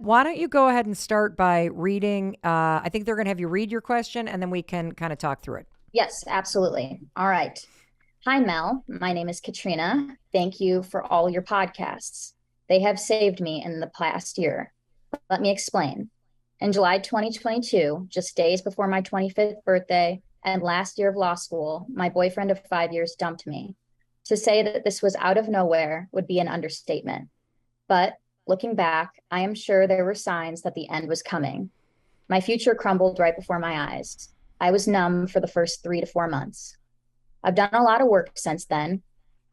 why don't you go ahead and start by reading? I think they're going to have you read your question, and then we can kind of talk through it. Yes, absolutely. All right. Hi, Mel. My name is Katrina. Thank you for all your podcasts. They have saved me in the past year. Let me explain. In July 2022, just days before my 25th birthday and last year of law school, my boyfriend of 5 years dumped me. To say that this was out of nowhere would be an understatement. But looking back, I am sure there were signs that the end was coming. My future crumbled right before my eyes. I was numb for the first 3 to 4 months. I've done a lot of work since then.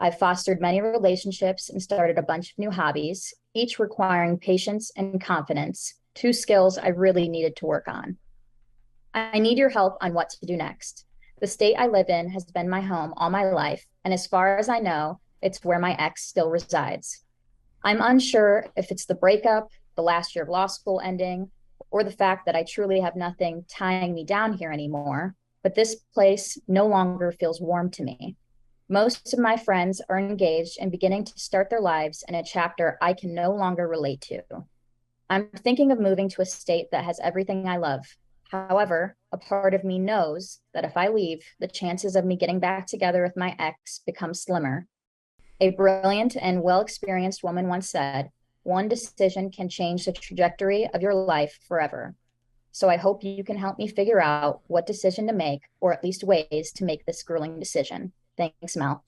I've fostered many relationships and started a bunch of new hobbies, each requiring patience and confidence, two skills I really needed to work on. I need your help on what to do next. The state I live in has been my home all my life, and as far as I know, it's where my ex still resides. I'm unsure if it's the breakup, the last year of law school ending, or the fact that I truly have nothing tying me down here anymore, but this place no longer feels warm to me. Most of my friends are engaged and beginning to start their lives in a chapter I can no longer relate to. I'm thinking of moving to a state that has everything I love. However, a part of me knows that if I leave, the chances of me getting back together with my ex become slimmer. A brilliant and well experienced woman once said, one decision can change the trajectory of your life forever. So I hope you can help me figure out what decision to make, or at least ways to make this grueling decision. Thanks, Mel.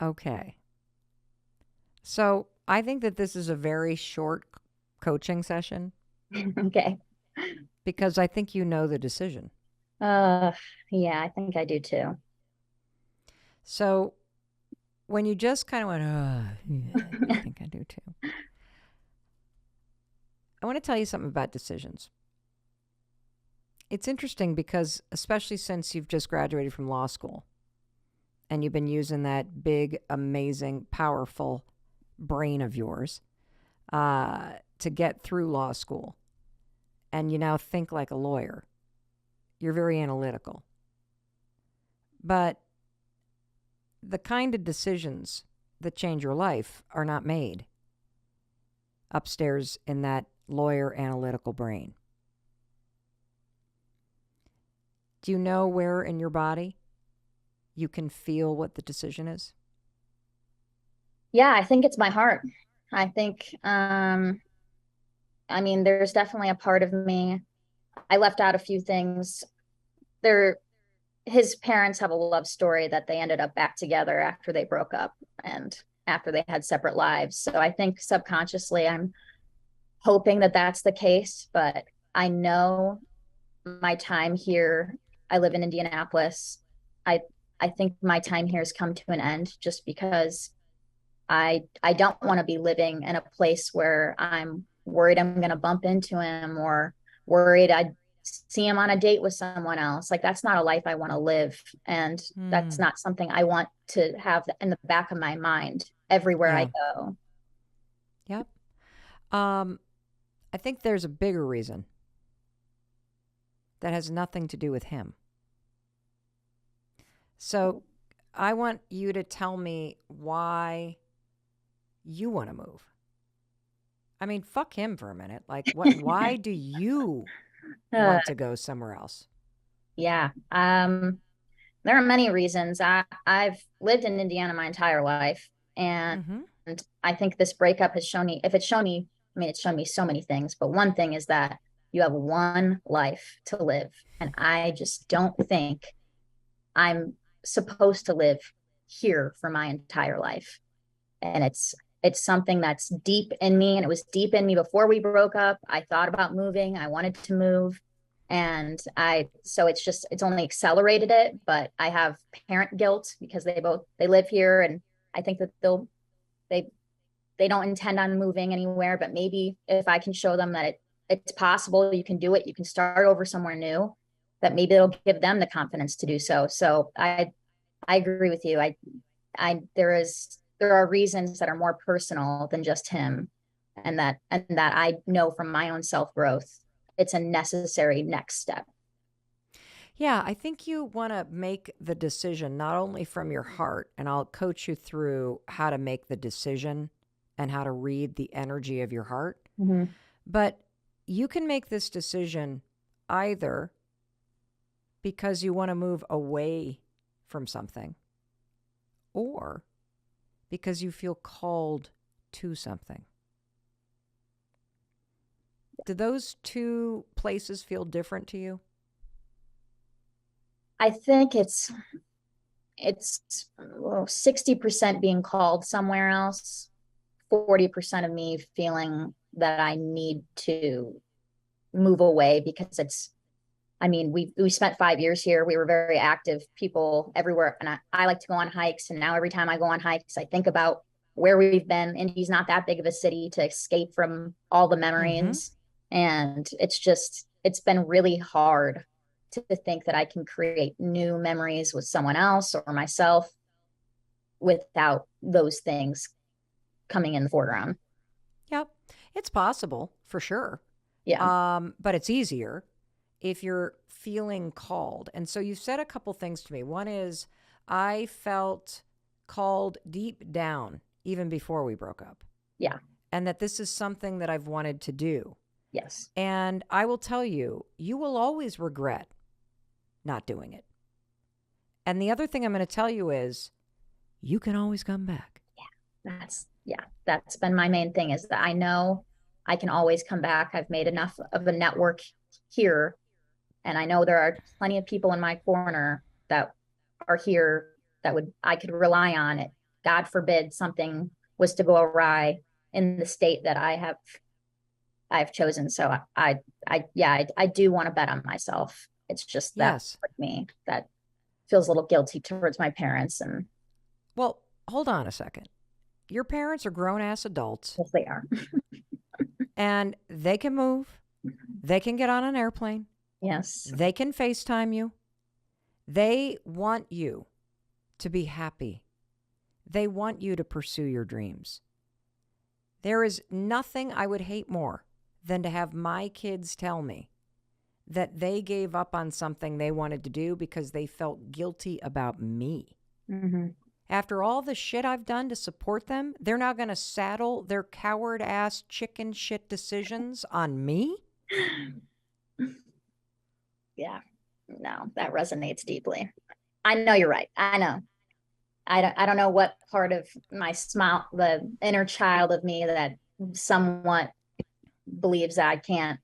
Okay. So I think that this is a very short coaching session Okay. because I think you know the decision. Uh, yeah, I think I do too. So when you just kind of went, yeah, I think I do too. I want to tell you something about decisions. It's interesting because, especially since you've just graduated from law school and you've been using that big, amazing, powerful brain of yours to get through law school, and you now think like a lawyer, you're very analytical. But the kind of decisions that change your life are not made upstairs in that lawyer analytical brain. Do you know where in your body you can feel what the decision is? Yeah, I think it's my heart. I think, I mean, there's definitely a part of me. I left out a few things. There, his parents have a love story that they ended up back together after they broke up and after they had separate lives. So I think subconsciously I'm hoping that that's the case, but I know my time here, I live in Indianapolis. I I think my time here has come to an end just because I don't want to be living in a place where I'm worried I'm going to bump into him or worried I'd see him on a date with someone else. Like that's not a life I want to live, and that's Hmm. not something I want to have in the back of my mind everywhere I Yeah. go. Yep. Um, I think there's a bigger reason that has nothing to do with him. So I want you to tell me why you want to move. I mean, fuck him for a minute. Like, what? Why do you uh, want to go somewhere else? yeah. There are many reasons. I've lived in Indiana my entire life, and Mm-hmm. I think this breakup has shown me, if it's shown me, I mean, it's shown me so many things, but one thing is that you have one life to live. And I just don't think I'm supposed to live here for my entire life. And it's something that's deep in me, and it was deep in me before we broke up. I thought about moving. I wanted to move, and I so it's just it's only accelerated it, but I have parent guilt because they live here, and I think that they they don't intend on moving anywhere, but maybe if I can show them that it's possible, you can do it, you can start over somewhere new, that maybe it'll give them the confidence to do so. So I agree with you. There are reasons that are more personal than just him, and that I know from my own self growth, it's a necessary next step. Yeah, I think you want to make the decision not only from your heart, and I'll coach you through how to make the decision and how to read the energy of your heart. Mm-hmm. But you can make this decision either because you want to move away from something or because you feel called to something. Do those two places feel different to you? I think it's 60% being called somewhere else, 40% of me feeling that I need to move away because we spent 5 years here. We were very active people everywhere. And I like to go on hikes. And now every time I go on hikes, I think about where we've been. Indy's not that big of a city to escape from all the memories. And it's been really hard to think that I can create new memories with someone else or myself without those things coming in the foreground. Yep. It's possible for sure. Yeah. But it's easier if you're feeling called. And so you've said a couple things to me. One is I felt called deep down even before we broke up. Yeah. And that this is something that I've wanted to do. Yes. And I will tell you, you will always regret not doing it. And the other thing I'm going to tell you is you can always come back. That's been my main thing, is that I know I can always come back. I've made enough of a network here. And I know there are plenty of people in my corner that are here that I could rely on it. God forbid something was to go awry in the state that I've chosen. So I do want to bet on myself. It's just that Yes. with me that feels a little guilty towards my parents. And well, hold on a second. Your parents are grown-ass adults. yes, they are. And they can move. They can get on an airplane. Yes. They can FaceTime you. They want you to be happy. They want you to pursue your dreams. There is nothing I would hate more than to have my kids tell me that they gave up on something they wanted to do because they felt guilty about me. Mm-hmm. After all the shit I've done to support them, they're now going to saddle their coward-ass chicken shit decisions on me? Yeah. No, that resonates deeply. I know you're right. I know. I don't know what part of my smile, the inner child of me that somewhat believes that I can't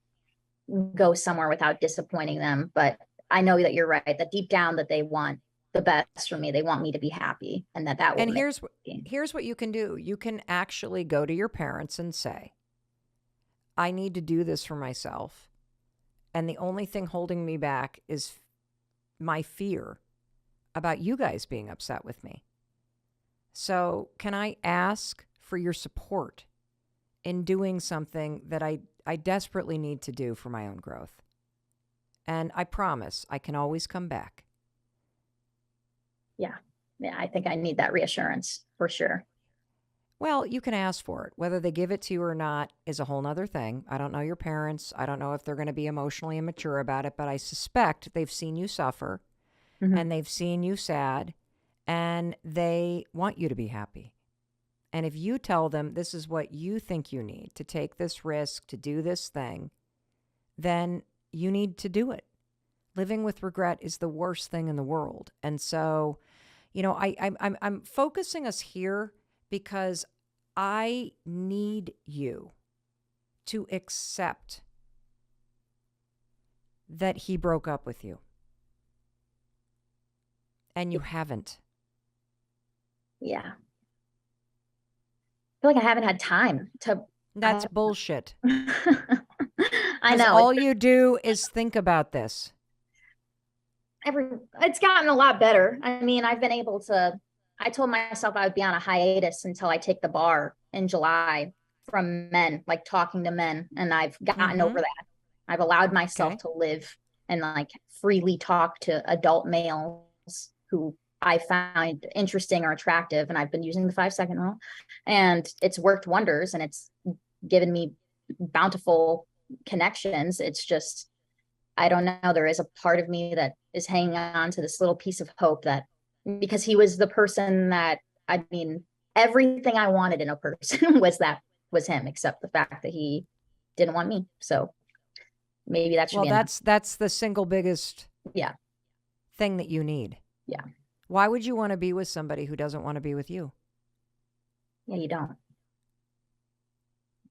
go somewhere without disappointing them. But I know that you're right, that deep down that they want the best for me. They want me to be happy, and that will And make here's what you can do. You can actually go to your parents and say, I need to do this for myself. And the only thing holding me back is my fear about you guys being upset with me. So can I ask for your support in doing something that I desperately need to do for my own growth? And I promise I can always come back. Yeah. I think I need that reassurance for sure. Well, you can ask for it. Whether they give it to you or not is a whole nother thing. I don't know your parents. I don't know if they're going to be emotionally immature about it, but I suspect they've seen you suffer and they've seen you sad and they want you to be happy. And if you tell them this is what you think you need to take this risk, to do this thing, then you need to do it. Living with regret is the worst thing in the world. And so, I'm focusing us here because I need you to accept that he broke up with you. And you haven't. Yeah. I feel like I haven't had time to. That's bullshit. I know. All you do is think about this. It's gotten a lot better. I mean, I've been able to. I told myself I would be on a hiatus until I take the bar in July from men, like talking to men, and I've gotten over that. I've allowed myself to live and like freely talk to adult males who I find interesting or attractive, and I've been using the 5-second rule, and it's worked wonders, and it's given me bountiful connections. It's just, I don't know. There is a part of me that is hanging on to this little piece of hope that, because he was the person that, I mean, everything I wanted in a person was him, except the fact that he didn't want me. So maybe that should Well, be enough. that's the single biggest Yeah. thing that you need. Yeah. Why would you want to be with somebody who doesn't want to be with you? Yeah, you don't.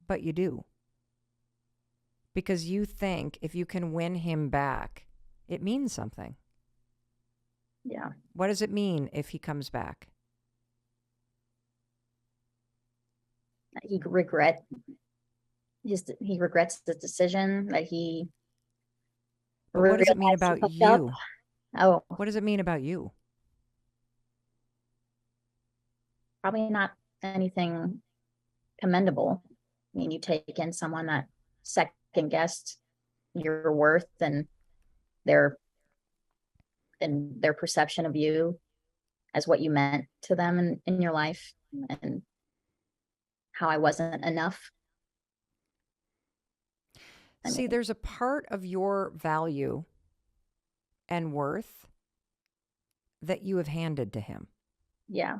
But you do. Because you think if you can win him back, it means something. Yeah. What does it mean if he comes back? He regrets the decision that he. But what does it mean about you? Oh, What does it mean about you? probably not anything commendable. I mean, you take in someone that second guessed your worth and their perception of you as what you meant to them in your life, and how I wasn't enough. See, there's a part of your value and worth that you have handed to him. Yeah.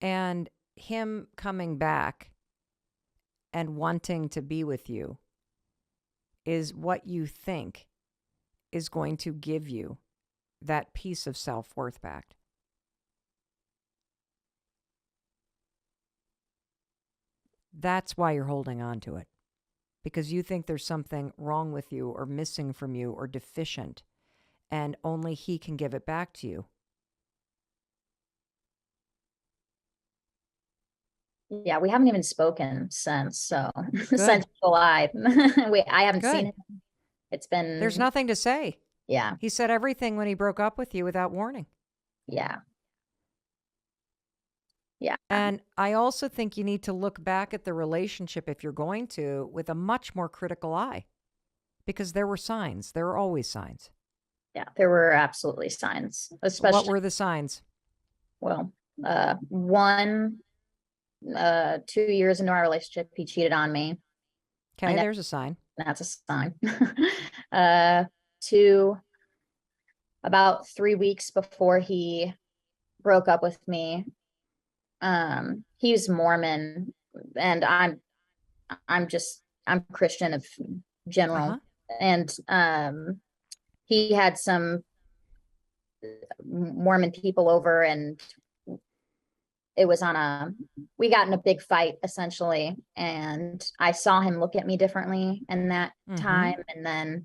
And him coming back and wanting to be with you is what you think is going to give you that piece of self-worth back. That's why you're holding on to it. Because you think there's something wrong with you or missing from you or deficient, and only he can give it back to you. Yeah, we haven't even spoken since since July. I haven't seen him. It's been. There's nothing to say. Yeah. He said everything when he broke up with you without warning. Yeah. Yeah. And I also think you need to look back at the relationship, if you're going to, with a much more critical eye, because there were signs. There were always signs. Yeah, there were absolutely signs. Especially, what were the signs? Well, 2 years into our relationship, he cheated on me. Okay, there's a sign. That's a sign. 2, about 3 weeks before he broke up with me, he's Mormon, and I'm Christian of general. And he had some Mormon people over, and it was we got in a big fight essentially, and I saw him look at me differently in that time. And then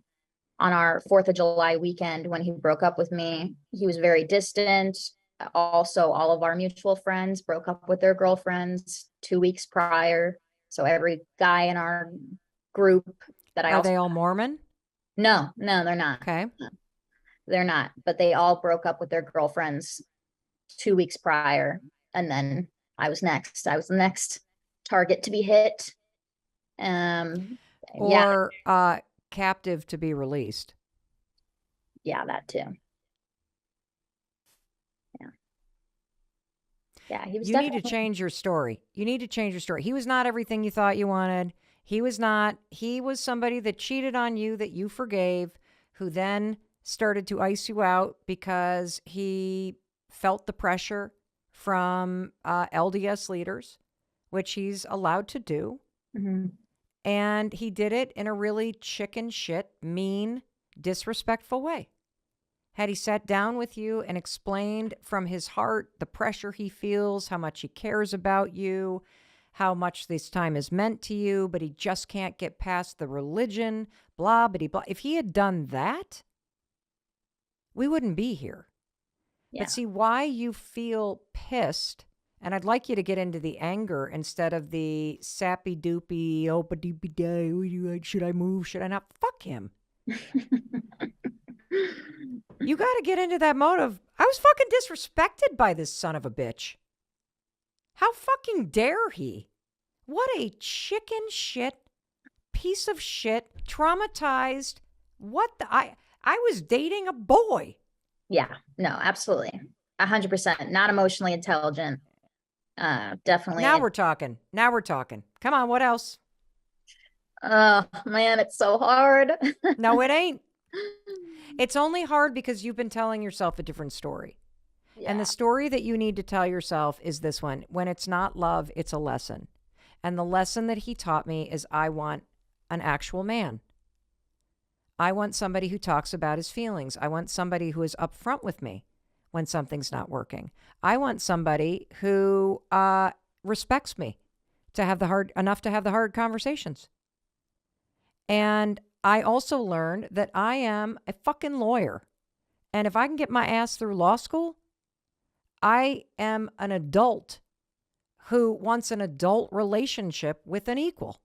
on our 4th of July weekend, when he broke up with me, he was very distant. Also, all of our mutual friends broke up with their girlfriends 2 weeks prior. So every guy in our group that Are they all Mormon? No, they're not. Okay. They're not, but they all broke up with their girlfriends 2 weeks prior. And then I was next. I was the next target to be hit. Or captive to be released. Yeah, that too. Yeah, he was. You need to change your story. You need to change your story. He was not everything you thought you wanted. He was not. He was somebody that cheated on you, that you forgave, who then started to ice you out because he felt the pressure from LDS leaders, which he's allowed to do. Mm-hmm. And he did it in a really chicken shit, mean, disrespectful way. Had he sat down with you and explained from his heart the pressure he feels, how much he cares about you, how much this time is meant to you, but he just can't get past the religion, blah, blah, blah. If he had done that, we wouldn't be here. Yeah. But see, why you feel pissed, and I'd like you to get into the anger instead of the sappy doopy, should I move, should I not? Fuck him. You got to get into that mode of, I was fucking disrespected by this son of a bitch. How fucking dare he? What a chicken shit, piece of shit, traumatized. What the, I was dating a boy. Yeah, no, absolutely. 100%. Not emotionally intelligent. Definitely. Now we're talking. Come on, what else? Oh, man, it's so hard. No, it ain't. It's only hard because you've been telling yourself a different story. And the story that you need to tell yourself is this one: when it's not love, it's a lesson. And the lesson that he taught me is I want an actual man. I want somebody who talks about his feelings. I want somebody who is upfront with me when something's not working. I want somebody who respects me to have the hard conversations. And I also learned that I am a fucking lawyer. And if I can get my ass through law school, I am an adult who wants an adult relationship with an equal.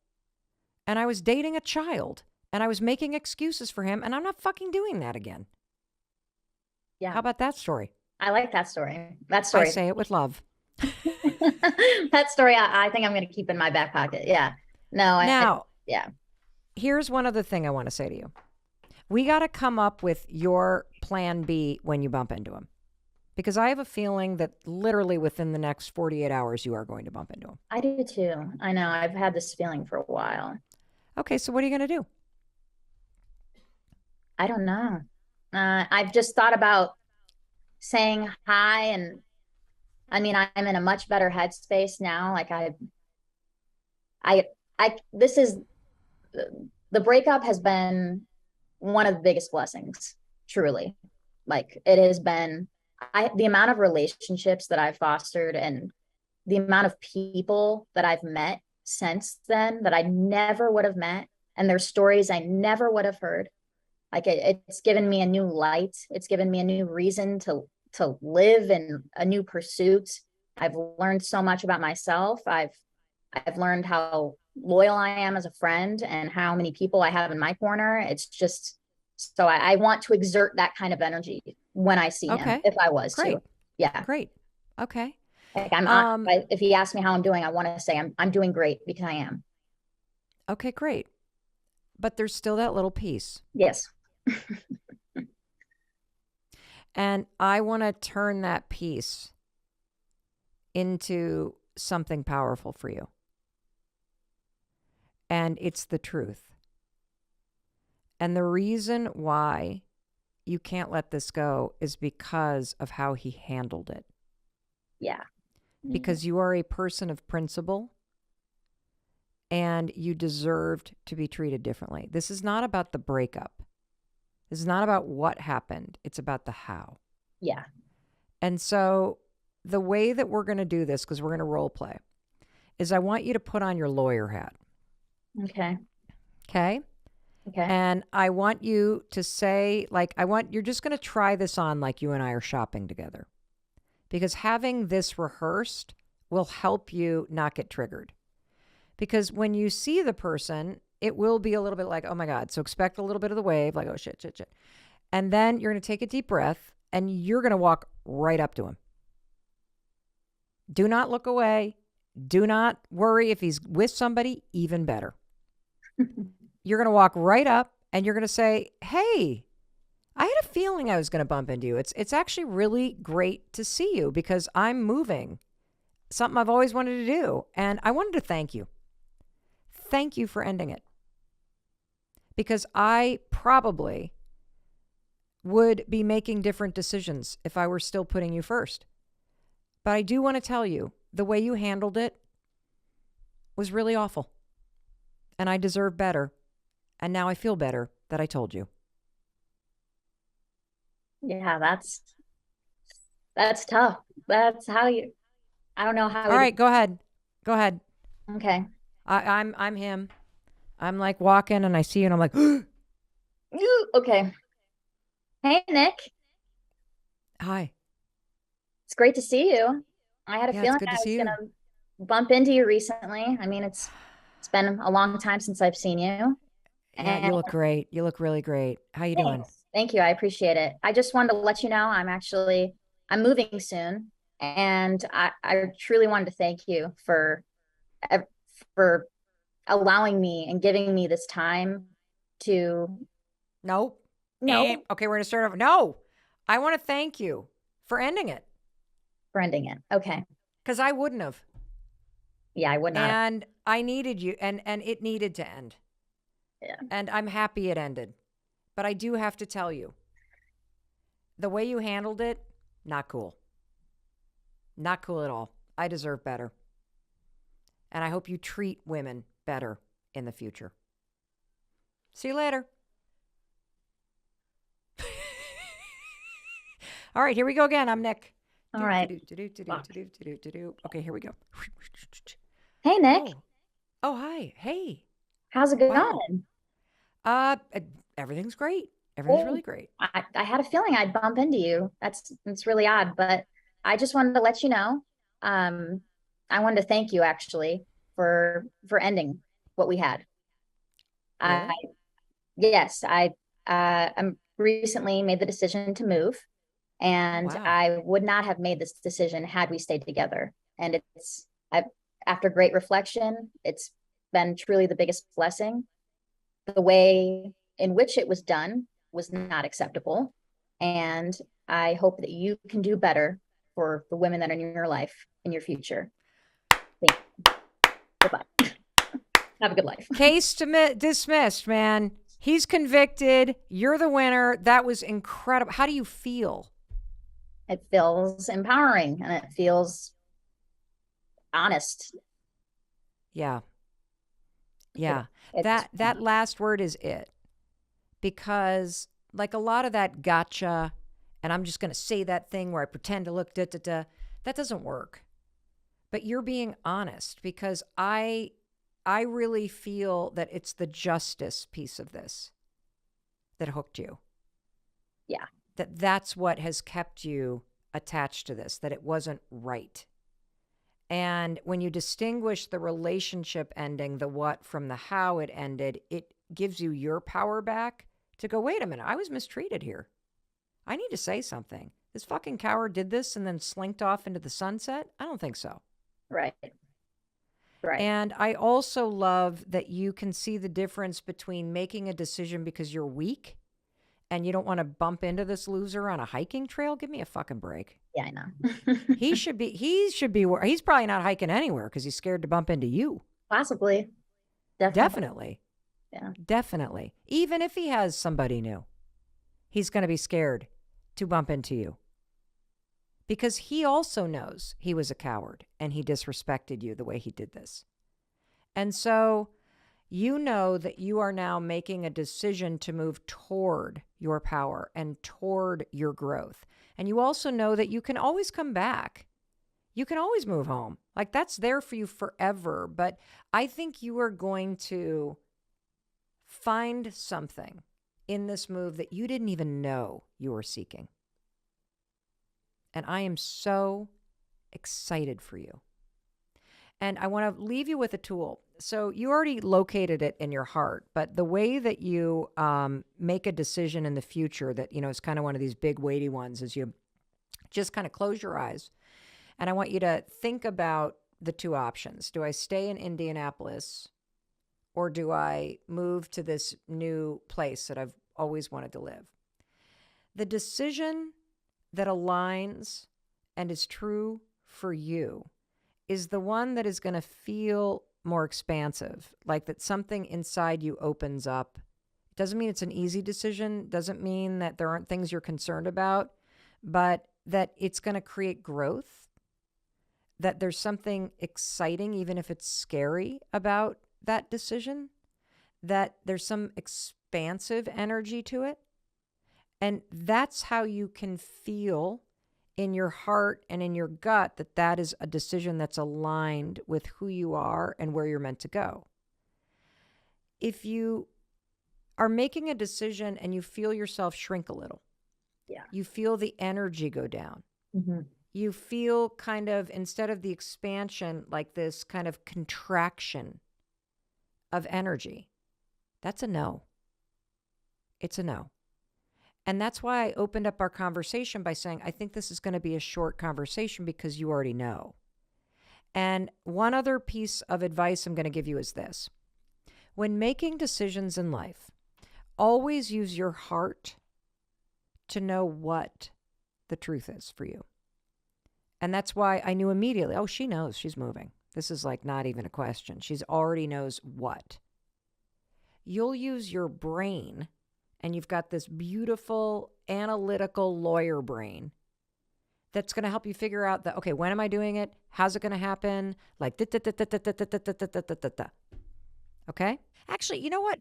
And I was dating a child and I was making excuses for him, and I'm not fucking doing that again. Yeah. How about that story? I like that story. I say it with love. That story, I think I'm going to keep in my back pocket. Yeah. No. Yeah. Here's one other thing I want to say to you. We got to come up with your plan B when you bump into him. Because I have a feeling that literally within the next 48 hours, you are going to bump into him. I do too. I know. I've had this feeling for a while. Okay, so what are you going to do? I don't know. I've just thought about saying hi, and I mean, I'm in a much better headspace now. Like this is, the breakup has been one of the biggest blessings, truly. Like it has been, the amount of relationships that I've fostered and the amount of people that I've met since then that I never would have met, and their stories I never would have heard. Like it's given me a new light. It's given me a new reason to live in a new pursuit. I've learned so much about myself. I've learned how loyal I am as a friend and how many people I have in my corner. It's just, so I want to exert that kind of energy when I see him, if I was Great. to. Yeah. Great. Okay. Like if he asks me how I'm doing, I want to say I'm doing great, because I am. Okay, great. But there's still that little piece. Yes. And I want to turn that piece into something powerful for you. And it's the truth. And the reason why you can't let this go is because of how he handled it. Yeah. Because you are a person of principle and you deserved to be treated differently. This is not about the breakup. This is not about what happened. It's about the how. Yeah. And so the way that we're going to do this, because we're going to role play, is I want you to put on your lawyer hat. Okay. Okay? Okay. And I want you to say, you're just going to try this on like you and I are shopping together. Because having this rehearsed will help you not get triggered. Because when you see the person, it will be a little bit like, oh my God. So expect a little bit of the wave, like, oh shit. And then you're going to take a deep breath and you're going to walk right up to him. Do not look away. Do not worry if he's with somebody, even better. You're going to walk right up and you're going to say, hey, I had a feeling I was going to bump into you. It's actually really great to see you because I'm moving. Something I've always wanted to do. And I wanted to thank you. Thank you for ending it. Because I probably would be making different decisions if I were still putting you first. But I do want to tell you, the way you handled it was really awful. And I deserve better. And now I feel better that I told you. Yeah, that's tough. That's how you, I don't know how. All right, go ahead. Okay. I'm him. I'm like walking and I see you and I'm like, okay. Hey, Nick. Hi. It's great to see you. I had a feeling I was going to bump into you recently. I mean, it's been a long time since I've seen you. Yeah, you look great. You look really great. How you doing? Thank you. I appreciate it. I just wanted to let you know I'm moving soon. And I truly wanted to thank you for allowing me and giving me this time to. No. Okay, we're going to start over. No, I want to thank you for ending it. Okay. Because I wouldn't have. Yeah, I would not. And I needed you and it needed to end. Yeah. And I'm happy it ended. But I do have to tell you, the way you handled it, not cool. Not cool at all. I deserve better. And I hope you treat women better in the future. See you later. All right, here we go again. I'm Nick. All right. Okay, here we go. Hey, Nick. Oh, hi. Hey. How's it going? Everything's great. Everything's really great. I had a feeling I'd bump into you. That's really odd, but I just wanted to let you know. I wanted to thank you actually for ending what we had. Really? Yes, I'm recently made the decision to move, and Wow. I would not have made this decision had we stayed together. And after great reflection, it's been truly the biggest blessing. The way in which it was done was not acceptable, and I hope that you can do better for the women that are in your life in your future. Thank you. Goodbye. Have a good life. Case dismissed, man. He's convicted. You're the winner. That was incredible. How do you feel? It feels empowering and it feels honest. Yeah. Yeah. That last word is it. Because like a lot of that gotcha, and I'm just going to say that thing where I pretend to look that doesn't work. But you're being honest, because I really feel that it's the justice piece of this that hooked you. Yeah. That's what has kept you attached to this, that it wasn't right. And when you distinguish the relationship ending, the what from the how it ended, it gives you your power back to go, wait a minute, I was mistreated here. I need to say something. This fucking coward did this and then slinked off into the sunset? I don't think so. Right. Right. And I also love that you can see the difference between making a decision because you're weak and you don't want to bump into this loser on a hiking trail. Give me a fucking break. Yeah, I know. He should be, he's probably not hiking anywhere because he's scared to bump into you. Possibly. Definitely. Yeah. Definitely. Even if he has somebody new, he's going to be scared to bump into you. Because he also knows he was a coward and he disrespected you the way he did this. And so you know that you are now making a decision to move toward your power and toward your growth. And you also know that you can always come back. You can always move home. Like that's there for you forever. But I think you are going to find something in this move that you didn't even know you were seeking. And I am so excited for you. And I want to leave you with a tool. So you already located it in your heart, but the way that you make a decision in the future that, is kind of one of these big weighty ones is you just kind of close your eyes. And I want you to think about the two options. Do I stay in Indianapolis or do I move to this new place that I've always wanted to live? The decision that aligns and is true for you is the one that is going to feel more expansive, like that something inside you opens up. It doesn't mean it's an easy decision, doesn't mean that there aren't things you're concerned about, but that it's going to create growth, that there's something exciting, even if it's scary, about that decision, that there's some expansive energy to it. And that's how you can feel in your heart and in your gut that that is a decision that's aligned with who you are and where you're meant to go. If you are making a decision and you feel yourself shrink a little, you feel the energy go down. Mm-hmm. You feel kind of, instead of the expansion, like this kind of contraction of energy, that's a no. It's a no. And that's why I opened up our conversation by saying, I think this is going to be a short conversation because you already know. And one other piece of advice I'm going to give you is this. When making decisions in life, always use your heart to know what the truth is for you. And that's why I knew immediately, oh, she knows she's moving. This is like not even a question. She's already knows what. You'll use your brain. And you've got this beautiful analytical lawyer brain that's going to help you figure out that, okay, when am I doing it? How's it going to happen? Like, okay? Actually, you know what?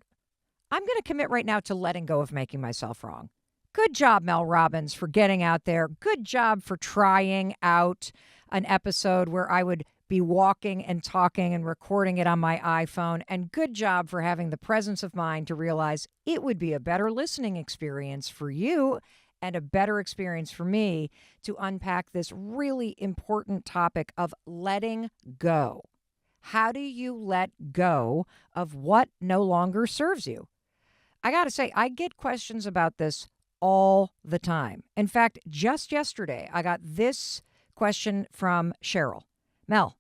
I'm going to commit right now to letting go of making myself wrong. Good job, Mel Robbins, for getting out there. Good job for trying out an episode where I would be walking and talking and recording it on my iPhone. And good job for having the presence of mind to realize it would be a better listening experience for you and a better experience for me to unpack this really important topic of letting go. How do you let go of what no longer serves you? I got to say, I get questions about this all the time. In fact, just yesterday, I got this question from Cheryl. Mel,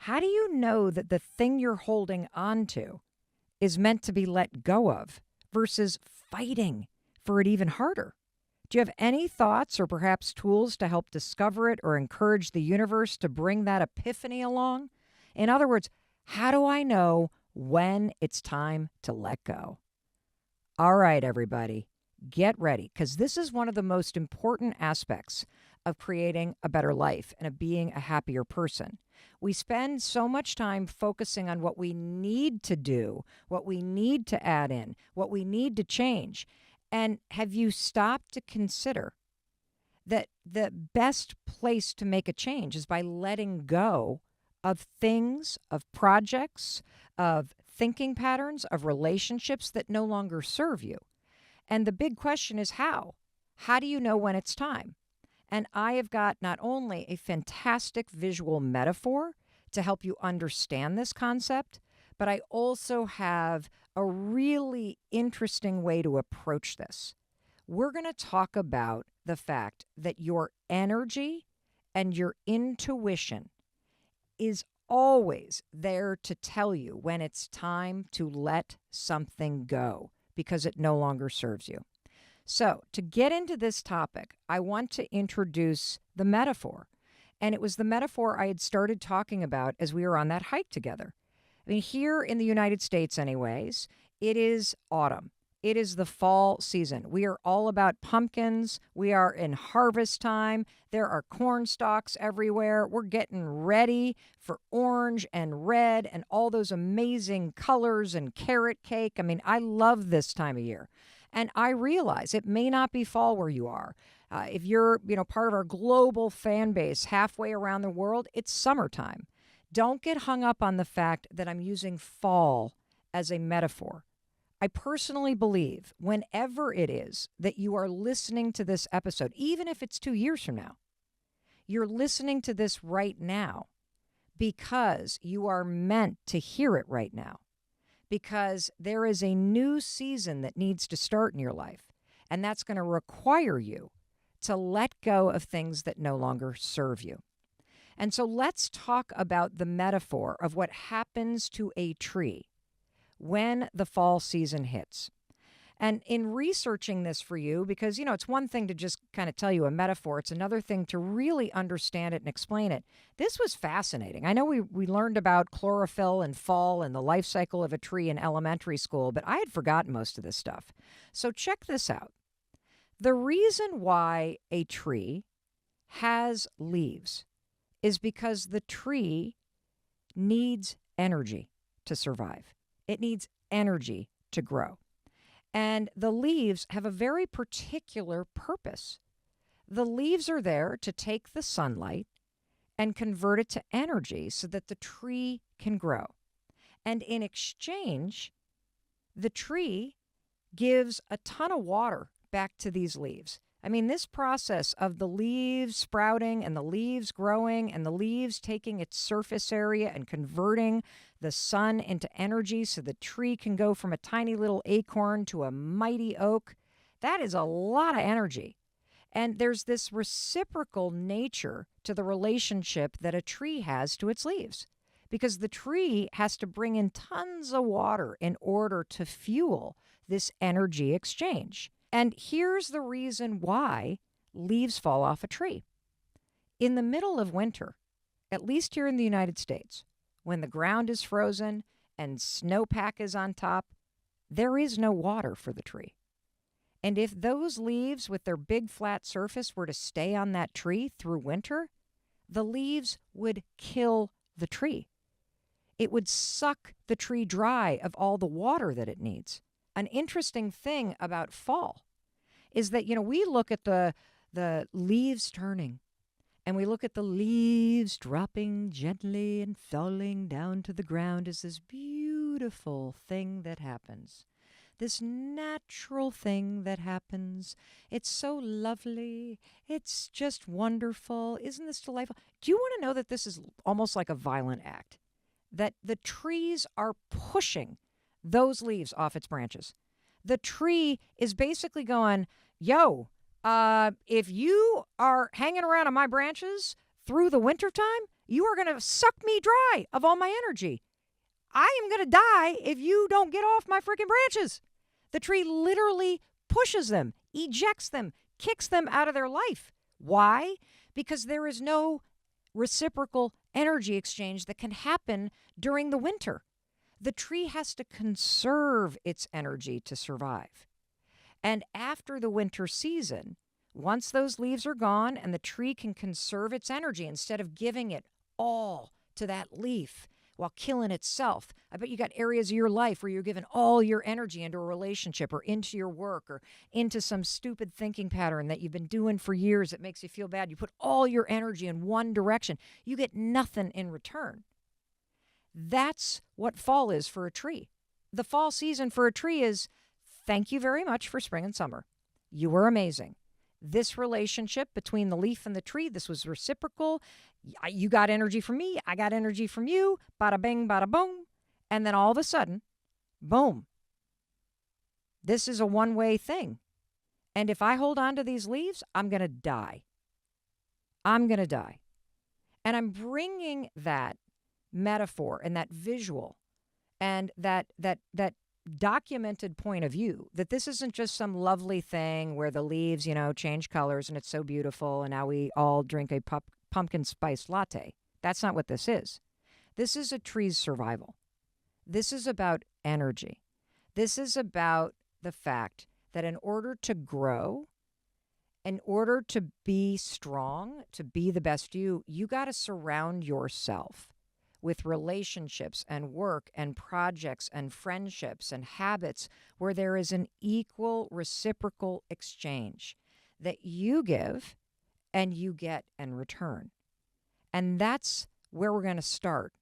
how do you know that the thing you're holding on to is meant to be let go of versus fighting for it even harder? Do you have any thoughts or perhaps tools to help discover it or encourage the universe to bring that epiphany along? In other words, how do I know when it's time to let go? All right, everybody, get ready, because this is one of the most important aspects of creating a better life and of being a happier person. We spend so much time focusing on what we need to do, what we need to add in, what we need to change. And have you stopped to consider that the best place to make a change is by letting go of things, of projects, of thinking patterns, of relationships that no longer serve you? And the big question is how? How do you know when it's time? And I have got not only a fantastic visual metaphor to help you understand this concept, but I also have a really interesting way to approach this. We're going to talk about the fact that your energy and your intuition is always there to tell you when it's time to let something go because it no longer serves you. So, to get into this topic, I want to introduce the metaphor. And it was the metaphor I had started talking about as we were on that hike together. I mean, here in the United States, anyways, it is autumn. It is the fall season. We are all about pumpkins. We are in harvest time. There are corn stalks everywhere. We're getting ready for orange and red and all those amazing colors and carrot cake. I mean, I love this time of year. And I realize it may not be fall where you are. If you're, part of our global fan base halfway around the world, it's summertime. Don't get hung up on the fact that I'm using fall as a metaphor. I personally believe whenever it is that you are listening to this episode, even if it's 2 years from now, you're listening to this right now because you are meant to hear it right now. Because there is a new season that needs to start in your life, and that's going to require you to let go of things that no longer serve you. And so let's talk about the metaphor of what happens to a tree when the fall season hits. And in researching this for you, because, it's one thing to just kind of tell you a metaphor. It's another thing to really understand it and explain it. This was fascinating. I know we learned about chlorophyll and fall and the life cycle of a tree in elementary school, but I had forgotten most of this stuff. So check this out. The reason why a tree has leaves is because the tree needs energy to survive. It needs energy to grow. And the leaves have a very particular purpose. The leaves are there to take the sunlight and convert it to energy so that the tree can grow. And in exchange, the tree gives a ton of water back to these leaves. I mean, this process of the leaves sprouting and the leaves growing and the leaves taking its surface area and converting the sun into energy so the tree can go from a tiny little acorn to a mighty oak, that is a lot of energy. And there's this reciprocal nature to the relationship that a tree has to its leaves, because the tree has to bring in tons of water in order to fuel this energy exchange. And here's the reason why leaves fall off a tree. In the middle of winter, at least here in the United States, when the ground is frozen and snowpack is on top, there is no water for the tree. And if those leaves with their big flat surface were to stay on that tree through winter, the leaves would kill the tree. It would suck the tree dry of all the water that it needs. An interesting thing about fall is that, we look at the leaves turning, and we look at the leaves dropping gently and falling down to the ground as this beautiful thing that happens. This natural thing that happens. It's so lovely. It's just wonderful. Isn't this delightful? Do you want to know that this is almost like a violent act? That the trees are pushing those leaves off its branches. The tree is basically going, yo, if you are hanging around on my branches through the wintertime, you are going to suck me dry of all my energy. I am going to die if you don't get off my freaking branches. The tree literally pushes them, ejects them, kicks them out of their life. Why? Because there is no reciprocal energy exchange that can happen during the winter. The tree has to conserve its energy to survive. And after the winter season, once those leaves are gone and the tree can conserve its energy instead of giving it all to that leaf while killing itself. I bet you got areas of your life where you're giving all your energy into a relationship or into your work or into some stupid thinking pattern that you've been doing for years that makes you feel bad. You put all your energy in one direction. You get nothing in return. That's what fall is for a tree. The fall season for a tree is, thank you very much for spring and summer. You were amazing. This relationship between the leaf and the tree, this was reciprocal. You got energy from me. I got energy from you. Bada bing, bada boom. And then all of a sudden, boom. This is a one-way thing. And if I hold on to these leaves, I'm going to die. I'm going to die. And I'm bringing that metaphor and that visual and that documented point of view, that this isn't just some lovely thing where the leaves, change colors and it's so beautiful and now we all drink a pumpkin spice latte. That's not what this is. This is a tree's survival. This is about energy. This is about the fact that in order to grow, in order to be strong, to be the best you got to surround yourself with relationships and work and projects and friendships and habits where there is an equal reciprocal exchange that you give and you get in return. And that's where we're going to start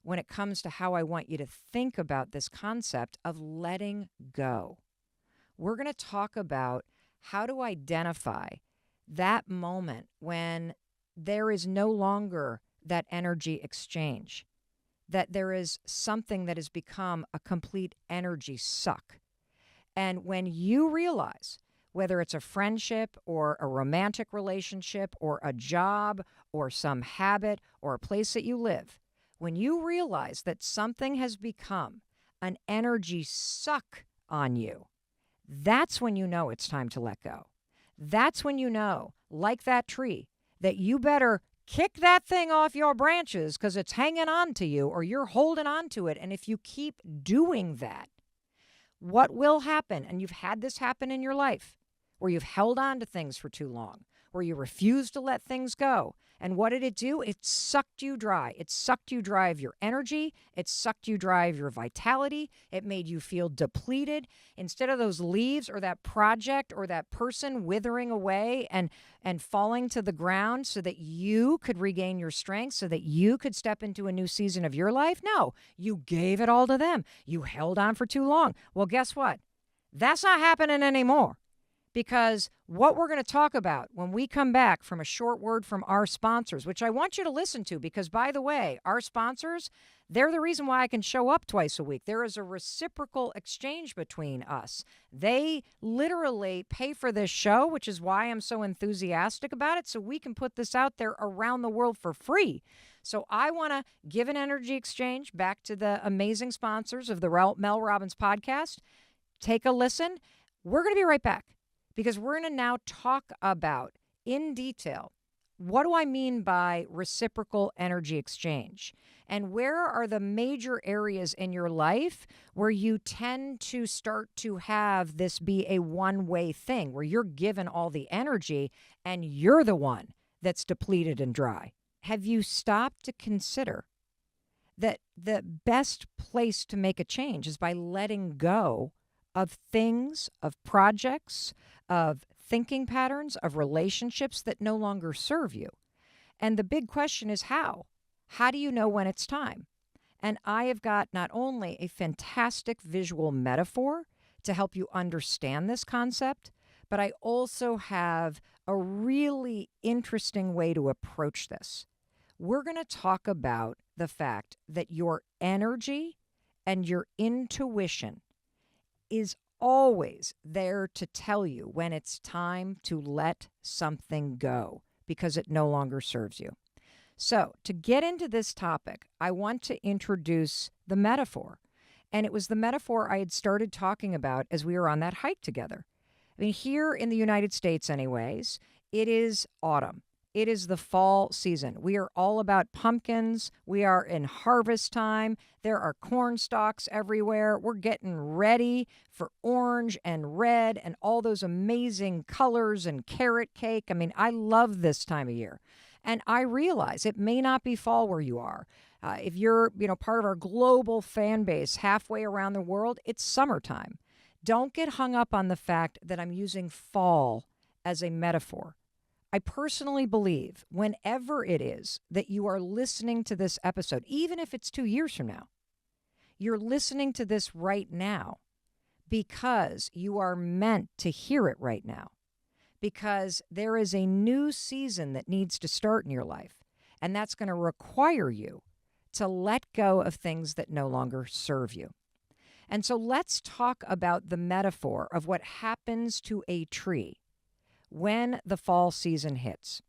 when it comes to how I want you to think about this concept of letting go. We're going to talk about how to identify that moment when there is no longer that energy exchange, that there is something that has become a complete energy suck. And when you realize, whether it's a friendship or a romantic relationship or a job or some habit or a place that you live, when you realize that something has become an energy suck on you, that's when you know it's time to let go. That's when you know, like that tree, that you better kick that thing off your branches because it's hanging on to you or you're holding on to it. And if you keep doing that, what will happen? And you've had this happen in your life where you've held on to things for too long, where you refuse to let things go. And what did it do? It sucked you dry. It sucked you dry of your energy. It sucked you dry of your vitality. It made you feel depleted. Instead of those leaves or that project or that person withering away and falling to the ground so that you could regain your strength, so that you could step into a new season of your life, no, you gave it all to them. You held on for too long. Well, guess what? That's not happening anymore. Because what we're going to talk about when we come back from a short word from our sponsors, which I want you to listen to, because, by the way, our sponsors, they're the reason why I can show up twice a week. There is a reciprocal exchange between us. They literally pay for this show, which is why I'm so enthusiastic about it, so we can put this out there around the world for free. So I want to give an energy exchange back to the amazing sponsors of the Mel Robbins podcast. Take a listen. We're going to be right back, because we're going to now talk about, in detail, What do I mean by reciprocal energy exchange? And where are the major areas in your life where you tend to start to have this be a one-way thing, where you're given all the energy and you're the one that's depleted and dry? Have you stopped to consider that the best place to make a change is by letting go of things, of projects, of thinking patterns, of relationships that no longer serve you? And the big question is how? How do you know when it's time? And I have got not only a fantastic visual metaphor to help you understand this concept, but I also have a really interesting way to approach this. We're going to talk about the fact that your energy and your intuition is always there to tell you when it's time to let something go because it no longer serves you. So, to get into this topic, I want to introduce the metaphor. And it was the metaphor I had started talking about as we were on that hike together. I mean, here in the United States, anyways, it is autumn. It is the fall season. We are all about pumpkins. We are in harvest time. There are corn stalks everywhere. We're getting ready for orange and red and all those amazing colors and carrot cake. I mean, I love this time of year. And I realize it may not be fall where you are. If you're, part of our global fan base halfway around the world, it's summertime. Don't get hung up on the fact that I'm using fall as a metaphor. I personally believe whenever it is that you are listening to this episode, even if it's 2 years from now, you're listening to this right now because you are meant to hear it right now. Because there is a new season that needs to start in your life, and that's going to require you to let go of things that no longer serve you. And so let's talk about the metaphor of what happens to a tree when the fall season hits.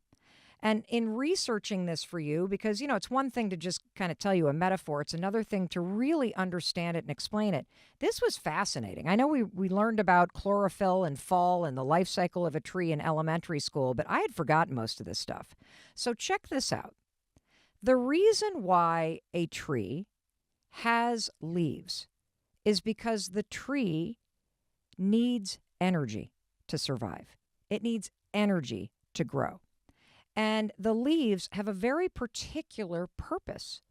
And in researching this for you, because, it's one thing to just kind of tell you a metaphor. It's another thing to really understand it and explain it. This was fascinating. I know we learned about chlorophyll and fall and the life cycle of a tree in elementary school, but I had forgotten most of this stuff. So check this out. The reason why a tree has leaves is because the tree needs energy to survive. It needs energy to grow. And the leaves have a very particular purpose.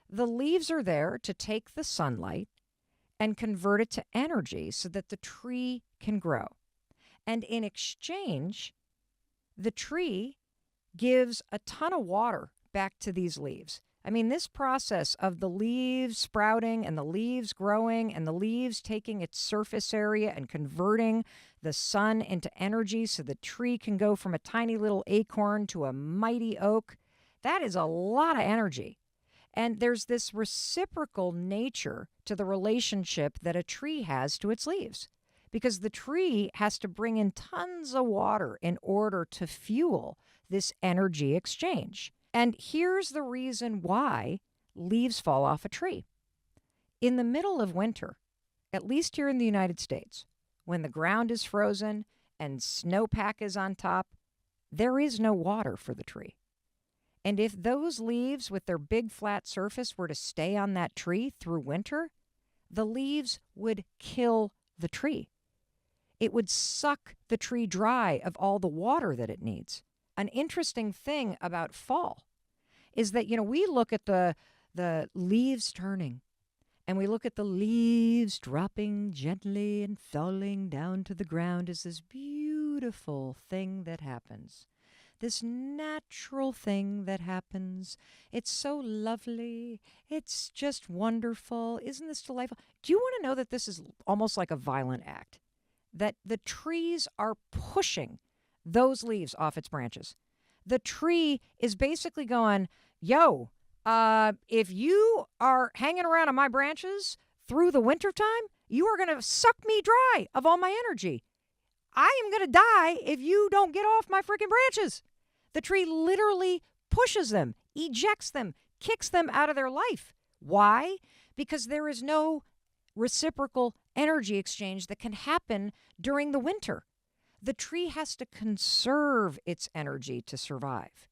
The leaves are there to take the sunlight and convert it to energy so that the tree can grow. And in exchange, the tree gives a ton of water back to these leaves. I mean, this process of the leaves sprouting and the leaves growing and the leaves taking its surface area and converting the sun into energy so the tree can go from a tiny little acorn to a mighty oak, that is a lot of energy. And there's this reciprocal nature to the relationship that a tree has to its leaves, because the tree has to bring in tons of water in order to fuel this energy exchange. And here's the reason why leaves fall off a tree. In the middle of winter, at least here in the United States, when the ground is frozen and snowpack is on top, there is no water for the tree. And if those leaves with their big flat surface were to stay on that tree through winter, the leaves would kill the tree. It would suck the tree dry of all the water that it needs. An interesting thing about fall is that, we look at the leaves turning, and we look at the leaves dropping gently and falling down to the ground as this beautiful thing that happens. This natural thing that happens. It's so lovely. It's just wonderful. Isn't this delightful? Do you want to know that this is almost like a violent act? That the trees are pushing those leaves off its branches. The tree is basically going, yo, if you are hanging around on my branches through the wintertime, you are going to suck me dry of all my energy. I am going to die if you don't get off my freaking branches. The tree literally pushes them, ejects them, kicks them out of their life. Why? Because there is no reciprocal energy exchange that can happen during the winter. The tree has to conserve its energy to survive.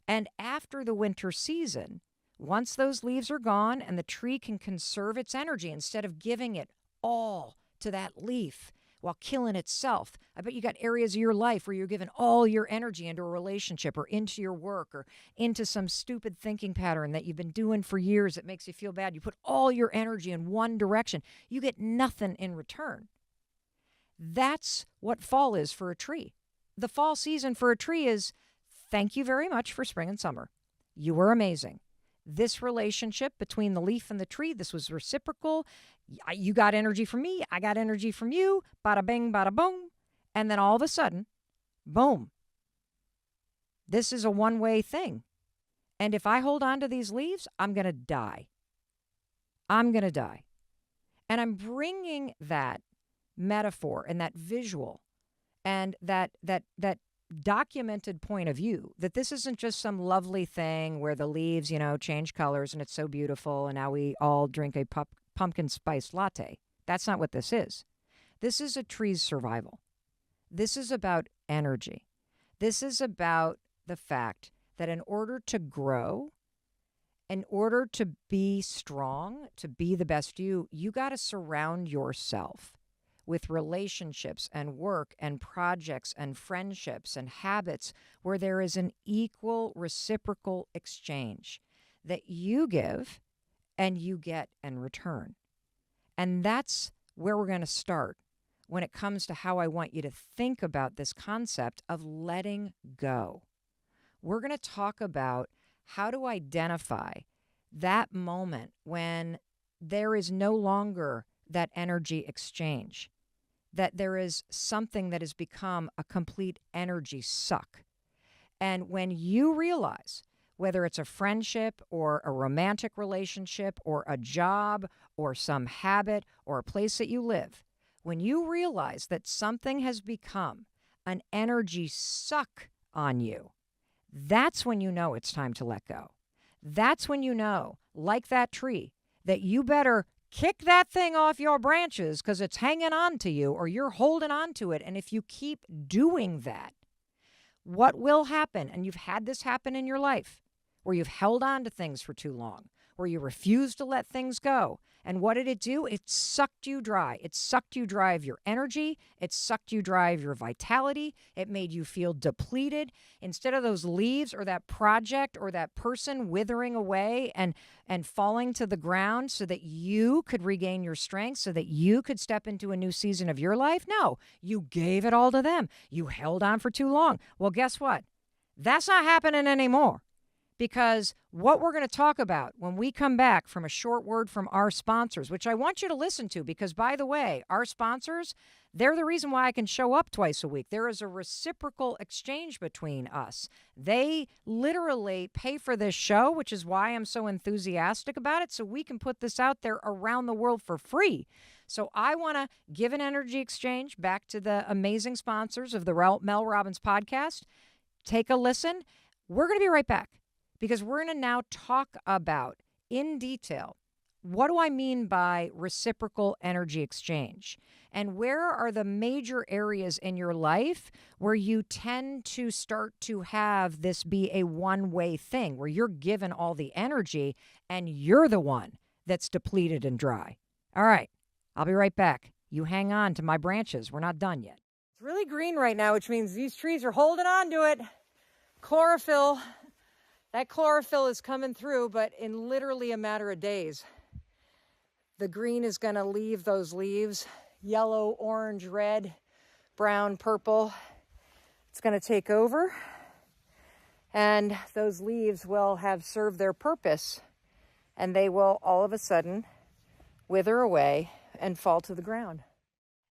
And after the winter season, once those leaves are gone and the tree can conserve its energy instead of giving it all to that leaf while killing itself. I bet you got areas of your life where you're giving all your energy into a relationship or into your work or into some stupid thinking pattern that you've been doing for years that makes you feel bad. You put all your energy in one direction. You get nothing in return. That's what fall is for a tree. The fall season for a tree is thank you very much for spring and summer. You were amazing. This relationship between the leaf and the tree, this was reciprocal. You got energy from me. I got energy from you. Bada bing, bada boom. And then all of a sudden, boom. This is a one-way thing. And if I hold on to these leaves, I'm going to die. I'm going to die. And I'm bringing that metaphor and that visual and that documented point of view that this isn't just some lovely thing where the leaves, change colors and it's so beautiful and now we all drink a pumpkin spice latte. That's not what this is. This is a tree's survival. This is about energy. This is about the fact that in order to grow, in order to be strong, to be the best you got to surround yourself with relationships and work and projects and friendships and habits where there is an equal reciprocal exchange that you give and you get in return. And that's where we're going to start when it comes to how I want you to think about this concept of letting go. We're going to talk about how to identify that moment when there is no longer that energy exchange, that there is something that has become a complete energy suck. And when you realize, whether it's a friendship or a romantic relationship or a job or some habit or a place that you live, when you realize that something has become an energy suck on you, that's when you know it's time to let go. That's when you know, like that tree, that you better kick that thing off your branches because it's hanging on to you or you're holding on to it. And if you keep doing that, what will happen? And you've had this happen in your life where you've held on to things for too long, where you refuse to let things go. And what did it do? It sucked you dry. It sucked you dry of your energy. It sucked you dry of your vitality. It made you feel depleted. Instead of those leaves or that project or that person withering away and falling to the ground so that you could regain your strength, so that you could step into a new season of your life, no, you gave it all to them. You held on for too long. Well, guess what? That's not happening anymore. Because what we're going to talk about when we come back from a short word from our sponsors, which I want you to listen to, because, by the way, our sponsors, they're the reason why I can show up twice a week. There is a reciprocal exchange between us. They literally pay for this show, which is why I'm so enthusiastic about it, so we can put this out there around the world for free. So I want to give an energy exchange back to the amazing sponsors of the Mel Robbins podcast. Take a listen. We're going to be right back, because we're going to now talk about, in detail, what do I mean by reciprocal energy exchange? And where are the major areas in your life where you tend to start to have this be a one-way thing, where you're given all the energy and you're the one that's depleted and dry? All right, I'll be right back. You hang on to my branches. We're not done yet. It's really green right now, which means these trees are holding on to it. Chlorophyll. That chlorophyll is coming through, but in literally a matter of days, the green is going to leave those leaves, yellow, orange, red, brown, purple. It's going to take over, and those leaves will have served their purpose, and they will all of a sudden wither away and fall to the ground.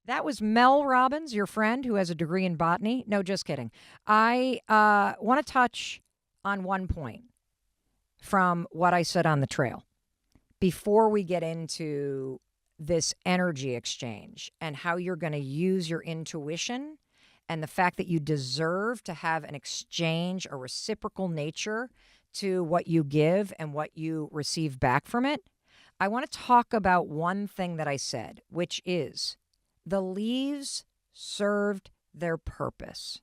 That was Mel Robbins, your friend who has a degree in botany. No, just kidding. I want to touch on one point from what I said on the trail before we get into this energy exchange and how you're going to use your intuition and the fact that you deserve to have an exchange, a reciprocal nature to what you give and what you receive back from it. I want to talk about one thing that I said, which is the leaves served their purpose.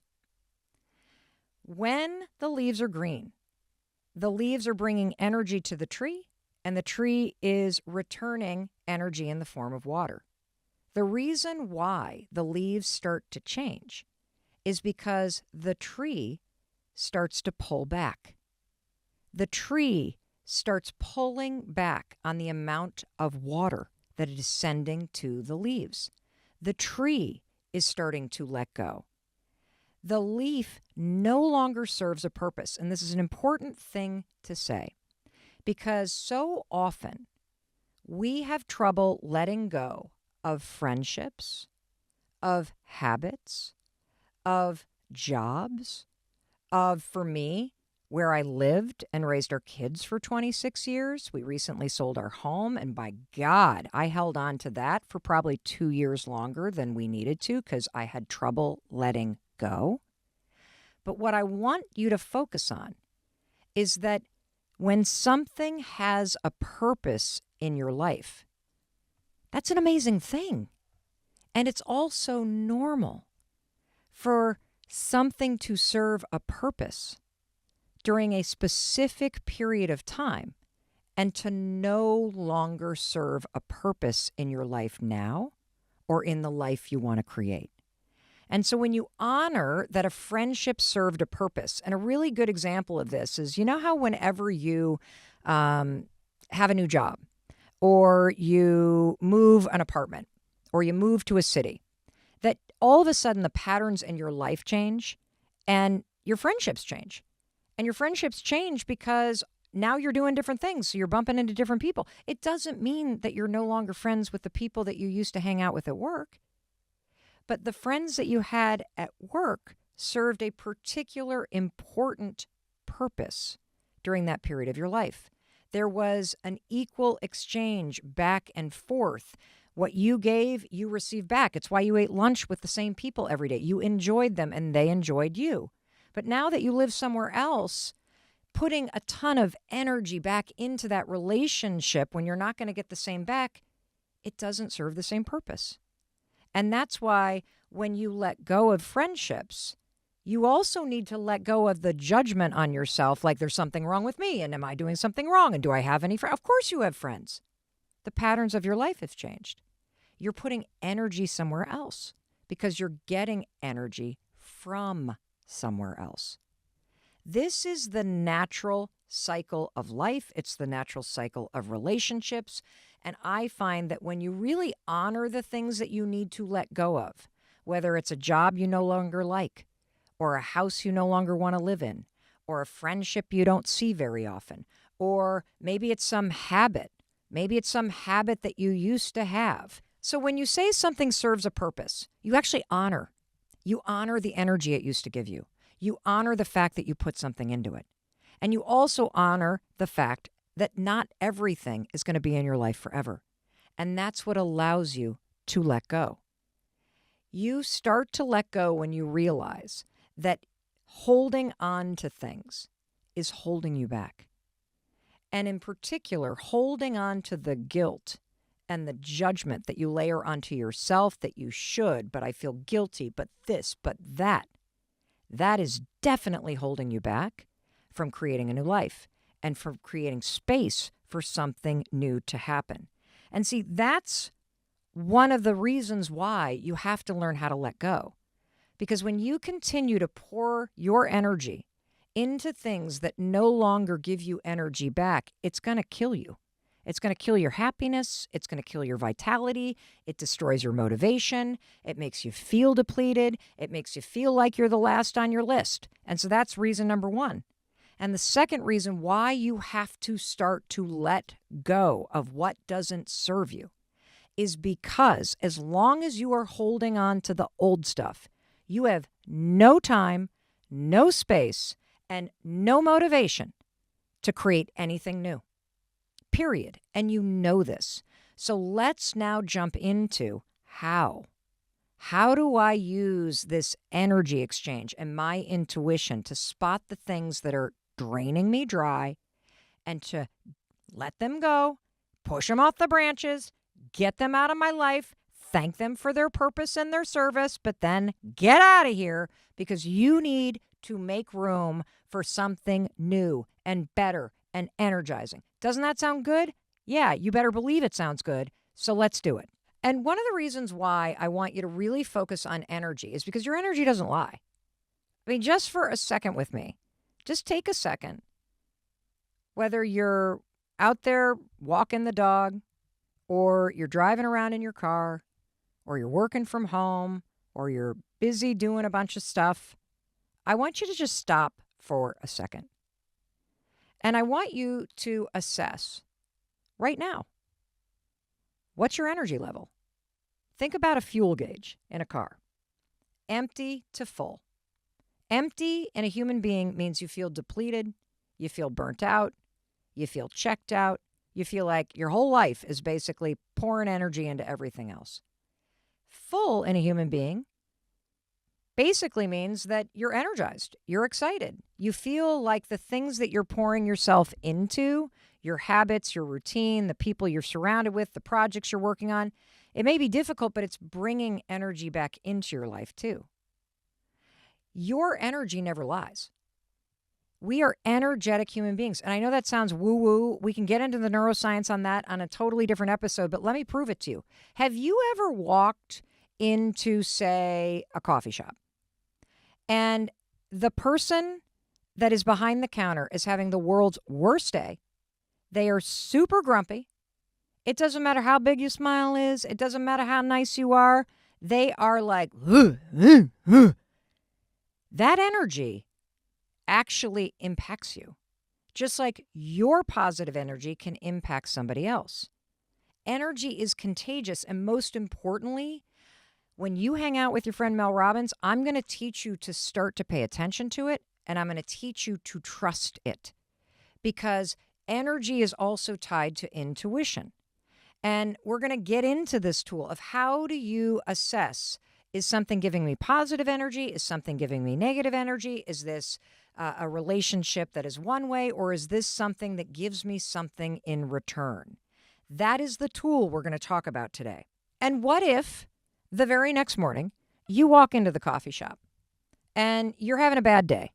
When the leaves are green, The leaves are bringing energy to the tree, and the tree is returning energy in the form of water. The reason why the leaves start to change is because the tree starts to pull back. The tree starts pulling back on the amount of water that it is sending to the leaves. The tree is starting to let go. The leaf no longer serves a purpose. And this is an important thing to say because so often we have trouble letting go of friendships, of habits, of jobs, for me, where I lived and raised our kids for 26 years. We recently sold our home, and by God, I held on to that for probably 2 years longer than we needed to because I had trouble letting go. But what I want you to focus on is that when something has a purpose in your life, that's an amazing thing. And it's also normal for something to serve a purpose during a specific period of time and to no longer serve a purpose in your life now or in the life you want to create. And so when you honor that a friendship served a purpose, and a really good example of this is, you know how whenever you have a new job or you move an apartment or you move to a city, that all of a sudden the patterns in your life change and your friendships change. And your friendships change because now you're doing different things. So you're bumping into different people. It doesn't mean that you're no longer friends with the people that you used to hang out with at work. But the friends that you had at work served a particular important purpose during that period of your life. There was an equal exchange back and forth. What you gave, you received back. It's why you ate lunch with the same people every day. You enjoyed them and they enjoyed you. But now that you live somewhere else, putting a ton of energy back into that relationship when you're not going to get the same back, it doesn't serve the same purpose. And that's why when you let go of friendships, you also need to let go of the judgment on yourself, like there's something wrong with me, and am I doing something wrong, and do I have any friends? Of course you have friends. The patterns of your life have changed. You're putting energy somewhere else because you're getting energy from somewhere else. This is the natural cycle of life. It's the natural cycle of relationships. And I find that when you really honor the things that you need to let go of, whether it's a job you no longer like, or a house you no longer want to live in, or a friendship you don't see very often, or maybe it's some habit. Maybe it's some habit that you used to have. So when you say something serves a purpose, you actually honor. You honor the energy it used to give you. You honor the fact that you put something into it. And you also honor the fact that not everything is going to be in your life forever. And that's what allows you to let go. You start to let go when you realize that holding on to things is holding you back. And in particular, holding on to the guilt and the judgment that you layer onto yourself that you should, but I feel guilty, but this, but that is definitely holding you back from creating a new life and from creating space for something new to happen. And see, that's one of the reasons why you have to learn how to let go. Because when you continue to pour your energy into things that no longer give you energy back, it's going to kill you. It's going to kill your happiness. It's going to kill your vitality. It destroys your motivation. It makes you feel depleted. It makes you feel like you're the last on your list. And so that's reason number one. And the second reason why you have to start to let go of what doesn't serve you is because as long as you are holding on to the old stuff, you have no time, no space, and no motivation to create anything new. Period. And you know this. So let's now jump into how. How do I use this energy exchange and my intuition to spot the things that are draining me dry and to let them go, push them off the branches, get them out of my life, thank them for their purpose and their service, but then get out of here because you need to make room for something new and better and energizing. Doesn't that sound good? Yeah, you better believe it sounds good. So let's do it. And one of the reasons why I want you to really focus on energy is because your energy doesn't lie. I mean, just for a second with me, just take a second, whether you're out there walking the dog, or you're driving around in your car, or you're working from home, or you're busy doing a bunch of stuff. I want you to just stop for a second. And I want you to assess right now, what's your energy level? Think about a fuel gauge in a car, empty to full. Empty in a human being means you feel depleted, you feel burnt out, you feel checked out, you feel like your whole life is basically pouring energy into everything else. Full in a human being basically means that you're energized, you're excited. You feel like the things that you're pouring yourself into, your habits, your routine, the people you're surrounded with, the projects you're working on, it may be difficult, but it's bringing energy back into your life too. Your energy never lies. We are energetic human beings. And I know that sounds woo-woo. We can get into the neuroscience on that on a totally different episode, but let me prove it to you. Have you ever walked into, say, a coffee shop, and the person that is behind the counter is having the world's worst day? They are super grumpy. It doesn't matter how big your smile is. It doesn't matter how nice you are. They are like, that energy actually impacts you, just like your positive energy can impact somebody else. Energy is contagious, and most importantly, when you hang out with your friend Mel Robbins, I'm going to teach you to start to pay attention to it, and I'm going to teach you to trust it, because energy is also tied to intuition. And we're going to get into this tool of how do you assess, is something giving me positive energy? Is something giving me negative energy? Is this a relationship that is one way, or is this something that gives me something in return? That is the tool we're going to talk about today. And what if the very next morning you walk into the coffee shop and you're having a bad day?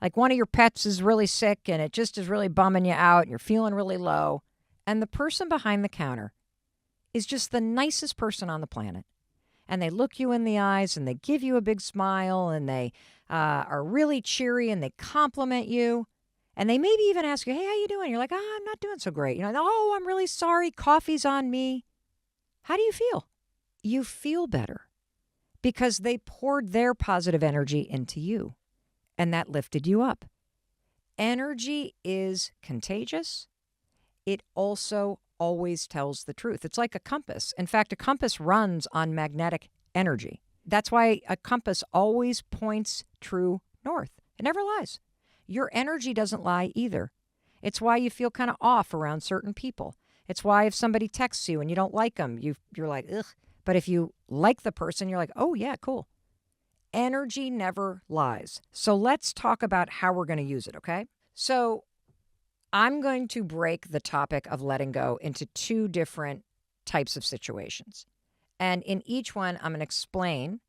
Like one of your pets is really sick and it just is really bumming you out and you're feeling really low. And the person behind the counter is just the nicest person on the planet. And they look you in the eyes and they give you a big smile and they are really cheery and they compliment you. And they maybe even ask you, hey, how you doing? You're like, I'm not doing so great. Oh, I'm really sorry. Coffee's on me. How do you feel? You feel better because they poured their positive energy into you and that lifted you up. Energy is contagious. It also always tells the truth. It's like a compass. In fact, a compass runs on magnetic energy. That's why a compass always points true north. It never lies. Your energy doesn't lie either. It's why you feel kind of off around certain people. It's why if somebody texts you and you don't like them, you're like, ugh. But if you like the person, you're like, oh, yeah, cool. Energy never lies. So let's talk about how we're going to use it, okay? So I'm going to break the topic of letting go into two different types of situations. And in each one, I'm going to explain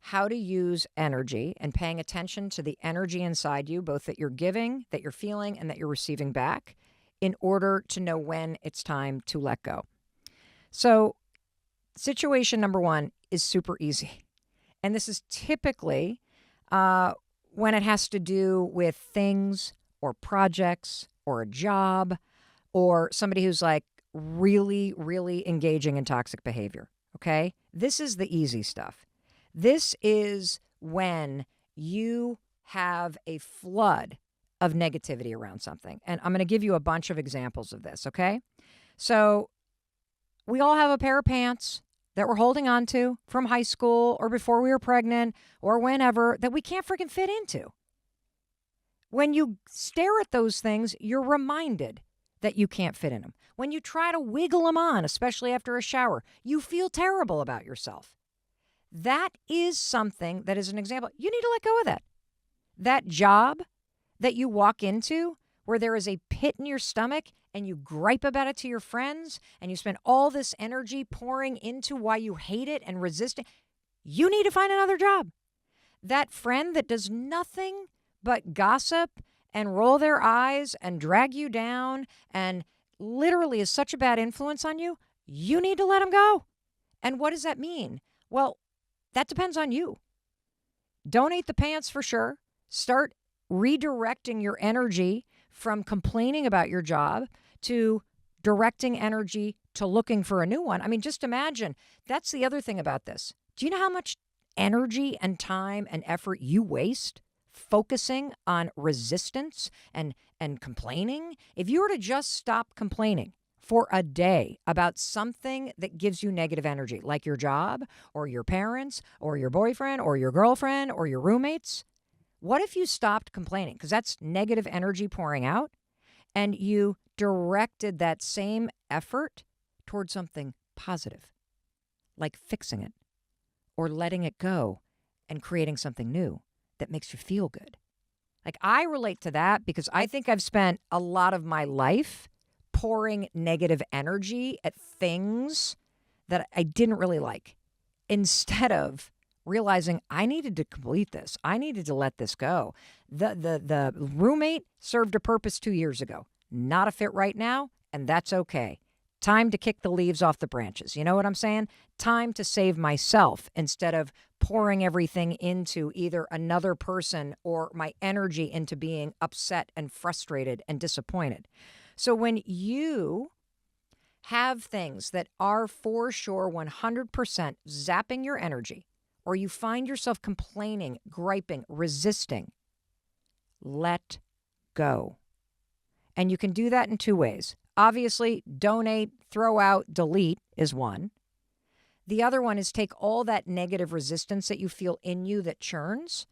how to use energy and paying attention to the energy inside you, both that you're giving, that you're feeling, and that you're receiving back, in order to know when it's time to let go. So situation number one is super easy. And this is typically when it has to do with things or projects or a job or somebody who's like really, really engaging in toxic behavior. Okay? This is the easy stuff. This is when you have a flood of negativity around something. And I'm going to give you a bunch of examples of this, okay? So we all have a pair of pants that we're holding on to from high school or before we were pregnant or whenever that we can't freaking fit into. When you stare at those things, you're reminded that you can't fit in them. When you try to wiggle them on, especially after a shower, you feel terrible about yourself. That is something that is an example. You need to let go of that. That job that you walk into where there is a pit in your stomach and you gripe about it to your friends and you spend all this energy pouring into why you hate it and resist it, you need to find another job. That friend that does nothing but gossip and roll their eyes and drag you down and literally is such a bad influence on you, you need to let them go. And what does that mean? Well, that depends on you. Donate the pants for sure. Start redirecting your energy from complaining about your job to directing energy to looking for a new one. I mean, just imagine. That's the other thing about this. Do you know how much energy and time and effort you waste focusing on resistance and complaining? If you were to just stop complaining for a day about something that gives you negative energy, like your job or your parents or your boyfriend or your girlfriend or your roommates, what if you stopped complaining? Because that's negative energy pouring out, and you directed that same effort towards something positive, like fixing it or letting it go and creating something new that makes you feel good. Like, I relate to that because I think I've spent a lot of my life pouring negative energy at things that I didn't really like, instead of realizing I needed to complete this. I needed to let this go. The roommate served a purpose 2 years ago. Not a fit right now, and that's okay. Time to kick the leaves off the branches. You know what I'm saying? Time to save myself instead of pouring everything into either another person or my energy into being upset and frustrated and disappointed. So when you have things that are for sure 100% zapping your energy, or you find yourself complaining, griping, resisting, let go. And you can do that in two ways. Obviously, donate, throw out, delete is one. The other one is take all that negative resistance that you feel in you that churns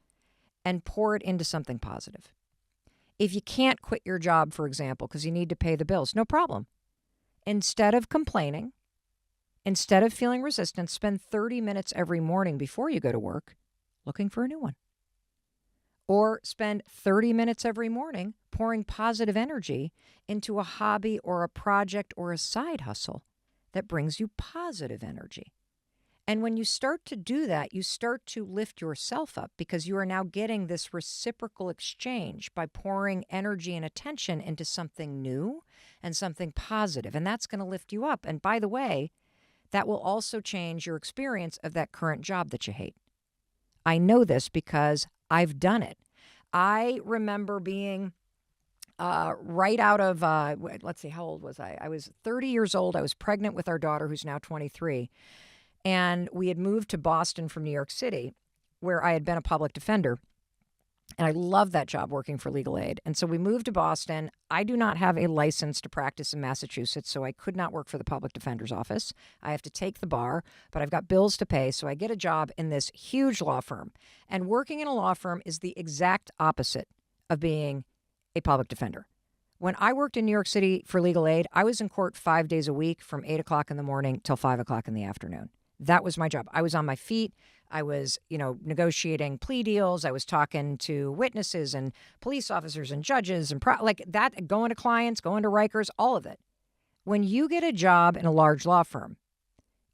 and pour it into something positive. If you can't quit your job, for example, because you need to pay the bills, no problem. Instead of complaining, instead of feeling resistance, spend 30 minutes every morning before you go to work looking for a new one. Or spend 30 minutes every morning pouring positive energy into a hobby or a project or a side hustle that brings you positive energy. And when you start to do that, you start to lift yourself up because you are now getting this reciprocal exchange by pouring energy and attention into something new and something positive. And that's going to lift you up. And by the way, that will also change your experience of that current job that you hate. I know this because I've done it. I remember being right out of, let's see, how old was I? I was 30 years old. I was pregnant with our daughter, who's now 23. And we had moved to Boston from New York City, where I had been a public defender. And I loved that job working for legal aid. And so we moved to Boston. I do not have a license to practice in Massachusetts, so I could not work for the public defender's office. I have to take the bar, but I've got bills to pay. So I get a job in this huge law firm. And working in a law firm is the exact opposite of being a public defender. When I worked in New York City for legal aid, I was in court 5 days a week from 8 o'clock in the morning till 5 o'clock in the afternoon. That was my job. I was on my feet. I was, negotiating plea deals. I was talking to witnesses and police officers and judges and like that, going to clients, going to Rikers, all of it. When you get a job in a large law firm,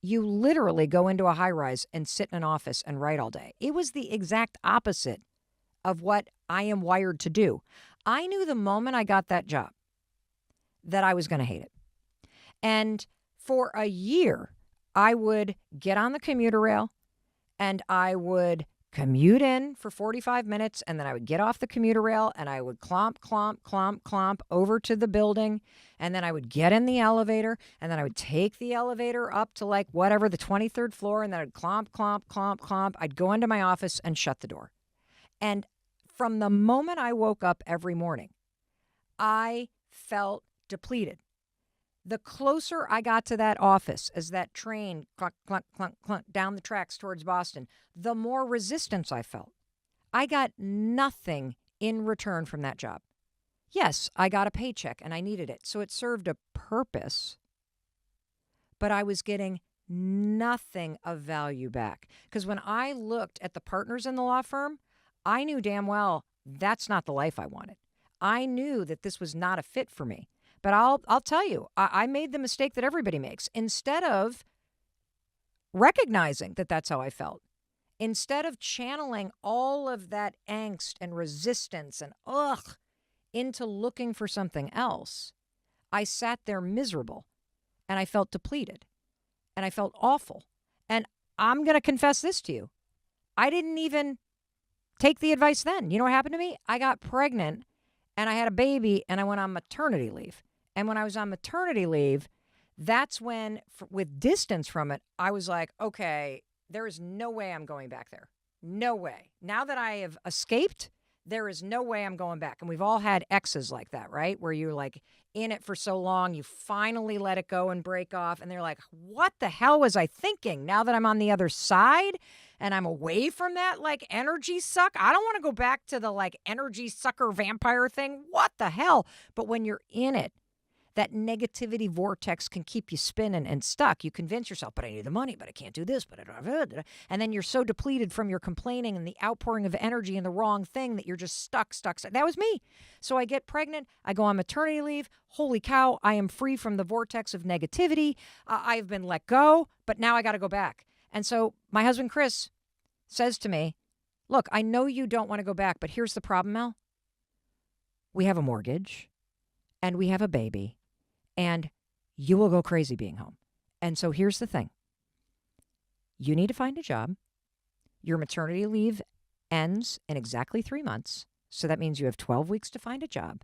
you literally go into a high rise and sit in an office and write all day. It was the exact opposite of what I am wired to do. I knew the moment I got that job that I was going to hate it. And for a year, I would get on the commuter rail and I would commute in for 45 minutes, and then I would get off the commuter rail and I would clomp over to the building, and then I would get in the elevator, and then I would take the elevator up to like whatever, the 23rd floor, and then I'd clomp. I'd go into my office and shut the door. And from the moment I woke up every morning, I felt depleted. The closer I got to that office as that train clunk, clunk, clunk, clunk down the tracks towards Boston, the more resistance I felt. I got nothing in return from that job. Yes, I got a paycheck and I needed it, so it served a purpose, but I was getting nothing of value back. Because when I looked at the partners in the law firm, I knew damn well that's not the life I wanted. I knew that this was not a fit for me. But I'll tell you, I made the mistake that everybody makes. Instead of recognizing that that's how I felt, instead of channeling all of that angst and resistance and into looking for something else, I sat there miserable and I felt depleted and I felt awful. And I'm going to confess this to you. I didn't even take the advice then. You know what happened to me? I got pregnant and I had a baby and I went on maternity leave. And when I was on maternity leave, that's when, with distance from it, I was like, okay, there is no way I'm going back there. No way. Now that I have escaped, there is no way I'm going back. And we've all had exes like that, right? Where you're like in it for so long, you finally let it go and break off. And they're like, what the hell was I thinking? Now that I'm on the other side and I'm away from that like energy suck, I don't want to go back to the like energy sucker vampire thing. What the hell? But when you're in it, that negativity vortex can keep you spinning and stuck. You convince yourself, but I need the money, but I can't do this, but I don't. And then you're so depleted from your complaining and the outpouring of energy in the wrong thing that you're just stuck. That was me. So I get pregnant. I go on maternity leave. Holy cow, I am free from the vortex of negativity. I've been let go, but now I got to go back. And so my husband, Chris, says to me, look, I know you don't want to go back, but here's the problem, Mel. We have a mortgage and we have a baby. And you will go crazy being home. And so here's the thing. You need to find a job. Your maternity leave ends in exactly 3 months. So that means you have 12 weeks to find a job.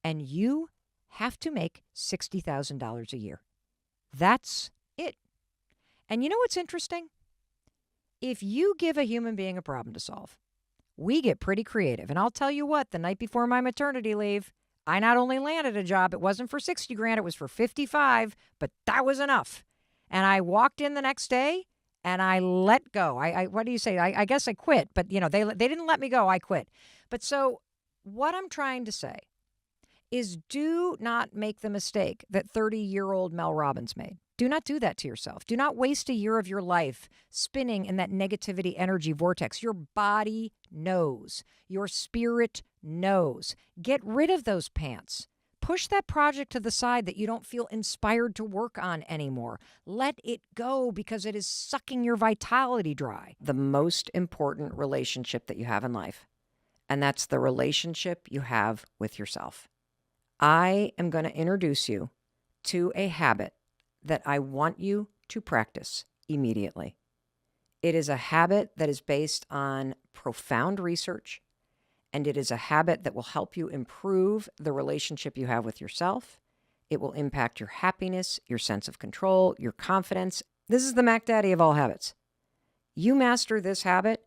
And you have to make $60,000 a year. That's it. And you know what's interesting? If you give a human being a problem to solve, we get pretty creative. And I'll tell you what, the night before my maternity leave, I not only landed a job, it wasn't for 60 grand, it was for 55, but that was enough. And I walked in the next day and I let go. I what do you say? I guess I quit, but you know, they didn't let me go. I quit. But so what I'm trying to say is do not make the mistake that 30-year-old Mel Robbins made. Do not do that to yourself. Do not waste a year of your life spinning in that negativity energy vortex. Your body knows. Your spirit knows. Get rid of those pants. Push that project to the side that you don't feel inspired to work on anymore. Let it go because it is sucking your vitality dry. The most important relationship that you have in life, and that's the relationship you have with yourself. I am going to introduce you to a habit that I want you to practice immediately. It is a habit that is based on profound research, and it is a habit that will help you improve the relationship you have with yourself. It will impact your happiness, your sense of control, your confidence. This is the Mac Daddy of all habits. You master this habit,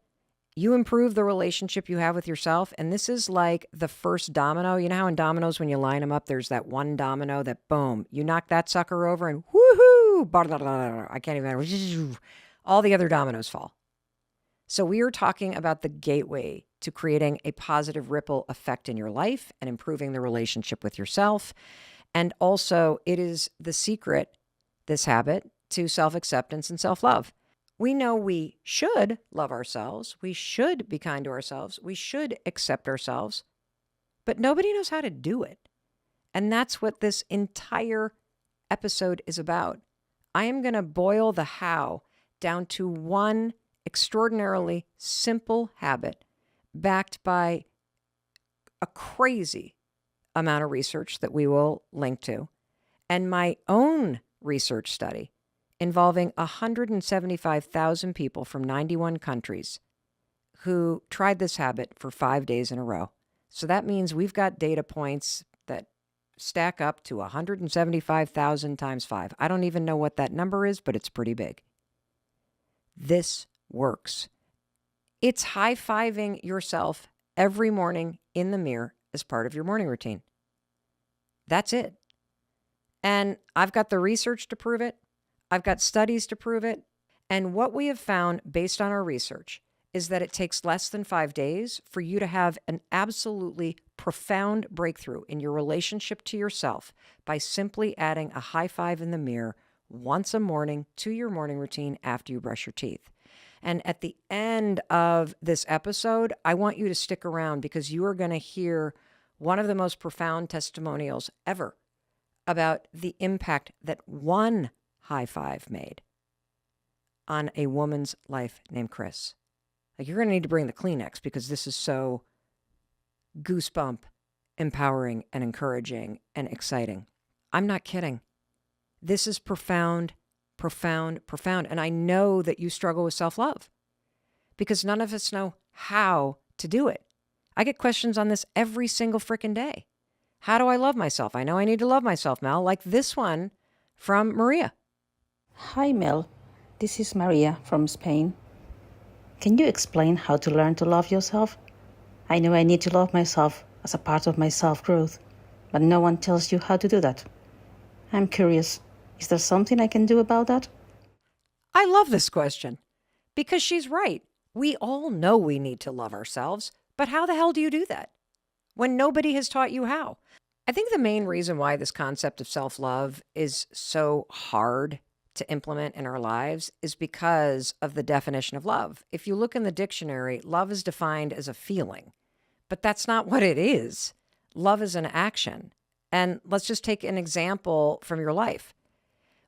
you improve the relationship you have with yourself, and this is like the first domino. You know how in dominoes, when you line them up, there's that one domino that, boom, you knock that sucker over and woohoo, I can't even, all the other dominoes fall. So we are talking about the gateway to creating a positive ripple effect in your life and improving the relationship with yourself. And also, it is the secret, this habit, to self-acceptance and self-love. We know we should love ourselves. We should be kind to ourselves. We should accept ourselves. But nobody knows how to do it. And that's what this entire episode is about. I am going to boil the how down to one extraordinarily simple habit backed by a crazy amount of research that we will link to, and my own research study involving 175,000 people from 91 countries who tried this habit for 5 days in a row. So that means we've got data points that stack up to 175,000 times 5. I don't even know what that number is, but it's pretty big. This works. It's high-fiving yourself every morning in the mirror as part of your morning routine. That's it. And I've got the research to prove it. I've got studies to prove it. And what we have found based on our research is that it takes less than 5 days for you to have an absolutely profound breakthrough in your relationship to yourself by simply adding a high five in the mirror once a morning to your morning routine after you brush your teeth. And at the end of this episode, I want you to stick around because you are going to hear one of the most profound testimonials ever about the impact that one high five made on a woman's life named Chris. Like, you're going to need to bring the Kleenex because this is so goosebump empowering and encouraging and exciting. I'm not kidding. This is profound, profound, profound. And I know that you struggle with self-love because none of us know how to do it. I get questions on this every single freaking day. How do I love myself? I know I need to love myself, Mel, like this one from Maria. Hi, Mel. This is Maria from Spain. Can you explain how to learn to love yourself? I know I need to love myself as a part of my self-growth, but no one tells you how to do that. I'm curious, is there something I can do about that? I love this question because she's right. We all know we need to love ourselves, but how the hell do you do that when nobody has taught you how? I think the main reason why this concept of self-love is so hard to implement in our lives is because of the definition of love. If you look in the dictionary, love is defined as a feeling, but that's not what it is. Love is an action. And let's just take an example from your life.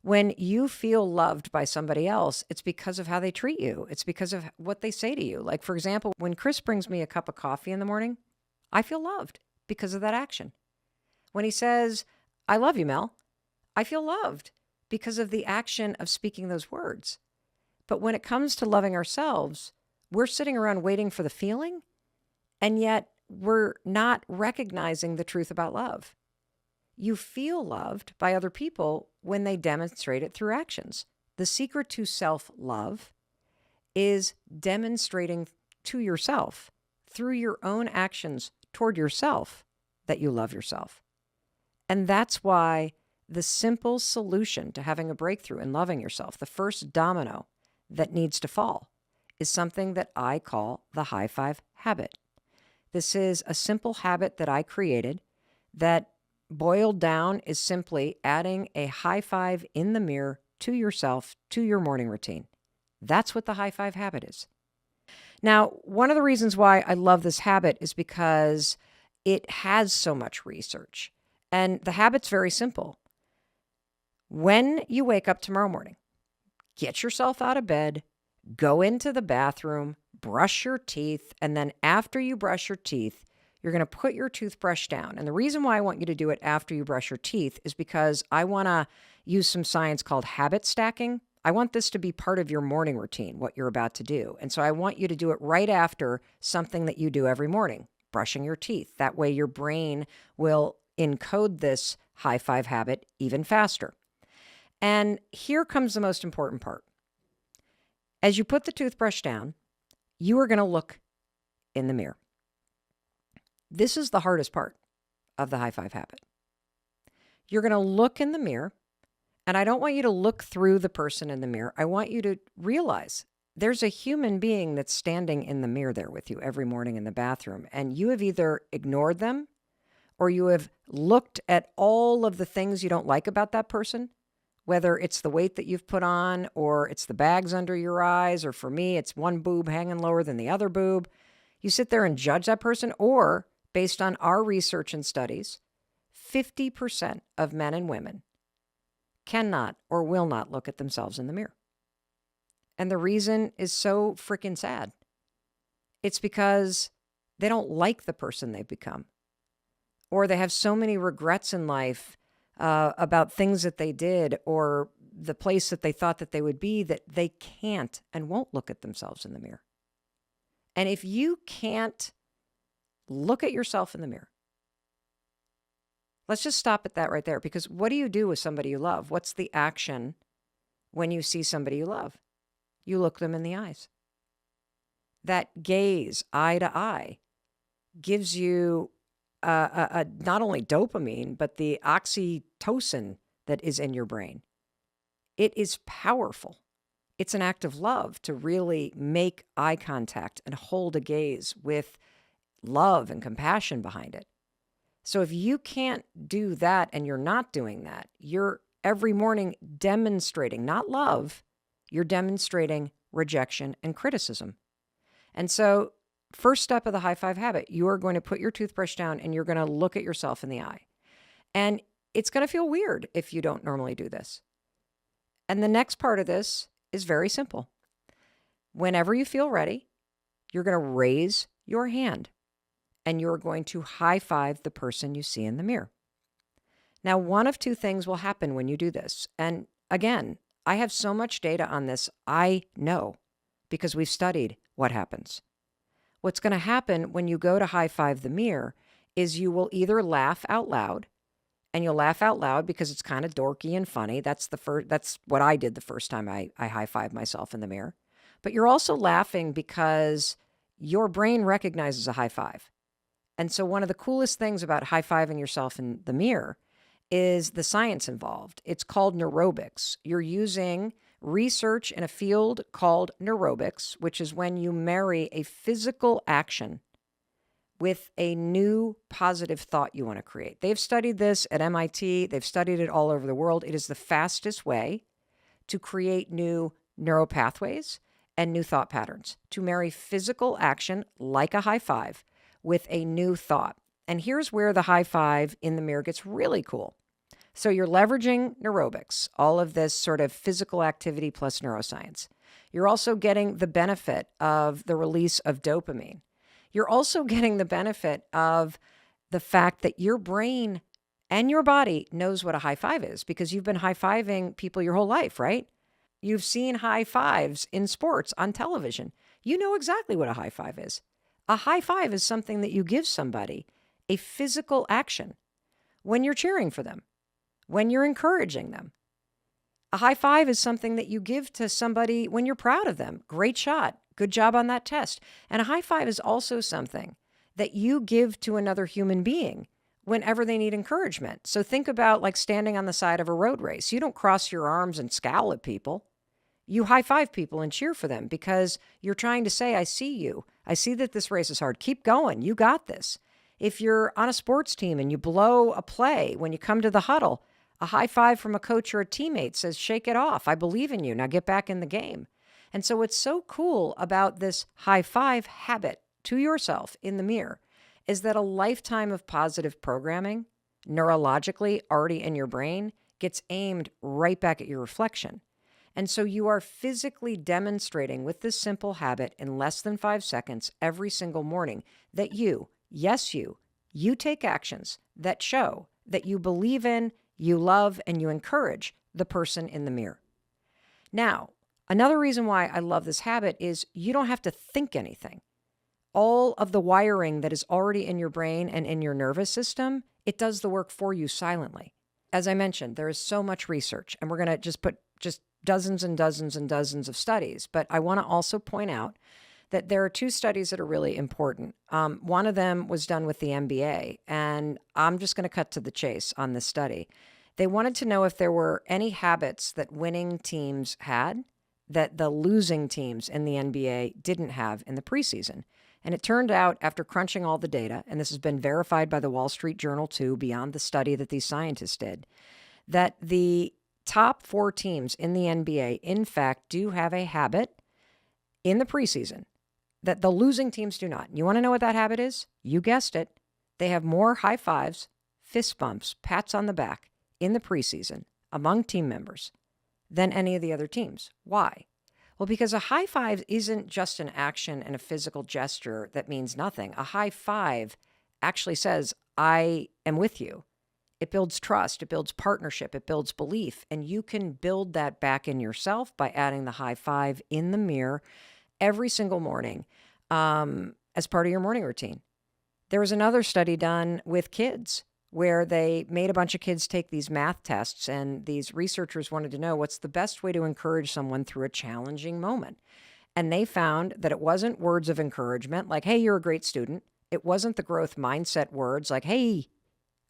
When you feel loved by somebody else, it's because of how they treat you. It's because of what they say to you. Like, for example, when Chris brings me a cup of coffee in the morning, I feel loved because of that action. When he says, I love you, Mel, I feel loved because of the action of speaking those words. But when it comes to loving ourselves, we're sitting around waiting for the feeling, and yet we're not recognizing the truth about love. You feel loved by other people when they demonstrate it through actions. The secret to self-love is demonstrating to yourself through your own actions toward yourself that you love yourself. And that's why the simple solution to having a breakthrough in loving yourself, the first domino that needs to fall, is something that I call the high five habit. This is a simple habit that I created that boiled down is simply adding a high five in the mirror to yourself, to your morning routine. That's what the high five habit is. Now, one of the reasons why I love this habit is because it has so much research. And the habit's very simple. When you wake up tomorrow morning, get yourself out of bed, go into the bathroom, brush your teeth, and then after you brush your teeth, you're going to put your toothbrush down. And the reason why I want you to do it after you brush your teeth is because I want to use some science called habit stacking. I want this to be part of your morning routine, what you're about to do. And so I want you to do it right after something that you do every morning, brushing your teeth. That way your brain will encode this high five habit even faster. And here comes the most important part. As you put the toothbrush down, you are going to look in the mirror. This is the hardest part of the high five habit. You're going to look in the mirror, and I don't want you to look through the person in the mirror. I want you to realize there's a human being that's standing in the mirror there with you every morning in the bathroom, and you have either ignored them or you have looked at all of the things you don't like about that person, whether it's the weight that you've put on or it's the bags under your eyes, or for me, it's one boob hanging lower than the other boob. You sit there and judge that person, or based on our research and studies, 50% of men and women cannot or will not look at themselves in the mirror. And the reason is so freaking sad. It's because they don't like the person they've become, or they have so many regrets in life about things that they did or the place that they thought that they would be, that they can't and won't look at themselves in the mirror. And if you can't look at yourself in the mirror, let's just stop at that right there, because what do you do with somebody you love? What's the action when you see somebody you love? You look them in the eyes. That gaze, eye to eye, gives you not only dopamine, but the oxytocin that is in your brain. It is powerful. It's an act of love to really make eye contact and hold a gaze with love and compassion behind it. So if you can't do that and you're not doing that, you're every morning demonstrating not love, you're demonstrating rejection and criticism. And so first step of the high five habit, you are going to put your toothbrush down and you're going to look at yourself in the eye. And it's going to feel weird if you don't normally do this. And the next part of this is very simple. Whenever you feel ready, you're going to raise your hand and you're going to high five the person you see in the mirror. Now, one of two things will happen when you do this. And again, I have so much data on this. I know because we've studied what happens. What's going to happen when you go to high five the mirror is you will either laugh out loud, and you'll laugh out loud because it's kind of dorky and funny. That's what I did the first time I high fived myself in the mirror. But you're also laughing because your brain recognizes a high five. And so one of the coolest things about high fiving yourself in the mirror is the science involved. It's called neurobics. You're using research in a field called neurobics, which is when you marry a physical action with a new positive thought you want to create. They've studied this at MIT. They've studied it all over the world. It is the fastest way to create new neural pathways and new thought patterns, to marry physical action like a high five with a new thought. And here's where the high five in the mirror gets really cool. So you're leveraging neurobics, all of this sort of physical activity plus neuroscience. You're also getting the benefit of the release of dopamine. You're also getting the benefit of the fact that your brain and your body knows what a high five is because you've been high fiving people your whole life, right? You've seen high fives in sports on television. You know exactly what a high five is. A high five is something that you give somebody, a physical action, when you're cheering for them, when you're encouraging them. A high five is something that you give to somebody when you're proud of them. Great shot. Good job on that test. And a high five is also something that you give to another human being whenever they need encouragement. So think about like standing on the side of a road race. You don't cross your arms and scowl at people. You high five people and cheer for them because you're trying to say, I see you. I see that this race is hard. Keep going. You got this. If you're on a sports team and you blow a play when you come to the huddle, a high five from a coach or a teammate says, shake it off. I believe in you. Now get back in the game. And so what's so cool about this high five habit to yourself in the mirror is that a lifetime of positive programming neurologically already in your brain gets aimed right back at your reflection. And so you are physically demonstrating with this simple habit in less than 5 seconds every single morning that you, yes, you take actions that show that you believe in, you love, and you encourage the person in the mirror. Now, another reason why I love this habit is you don't have to think anything. All of the wiring that is already in your brain and in your nervous system, it does the work for you silently. As I mentioned, there is so much research, and we're going to just put dozens and dozens and dozens of studies. But I want to also point out that there are 2 studies that are really important. One of them was done with the NBA, and I'm just going to cut to the chase on this study. They wanted to know if there were any habits that winning teams had that the losing teams in the NBA didn't have in the preseason. And it turned out, after crunching all the data, and this has been verified by the Wall Street Journal too, beyond the study that these scientists did, that the top 4 teams in the NBA, in fact, do have a habit in the preseason that the losing teams do not. You want to know what that habit is? You guessed it. They have more high fives, fist bumps, pats on the back in the preseason among team members than any of the other teams. Why? Well, because a high five isn't just an action and a physical gesture that means nothing. A high five actually says, I am with you. It builds trust, it builds partnership, it builds belief, and you can build that back in yourself by adding the high five in the mirror every single morning as part of your morning routine. There was another study done with kids where they made a bunch of kids take these math tests, and these researchers wanted to know what's the best way to encourage someone through a challenging moment. And they found that it wasn't words of encouragement like, hey, you're a great student. It wasn't the growth mindset words like, hey,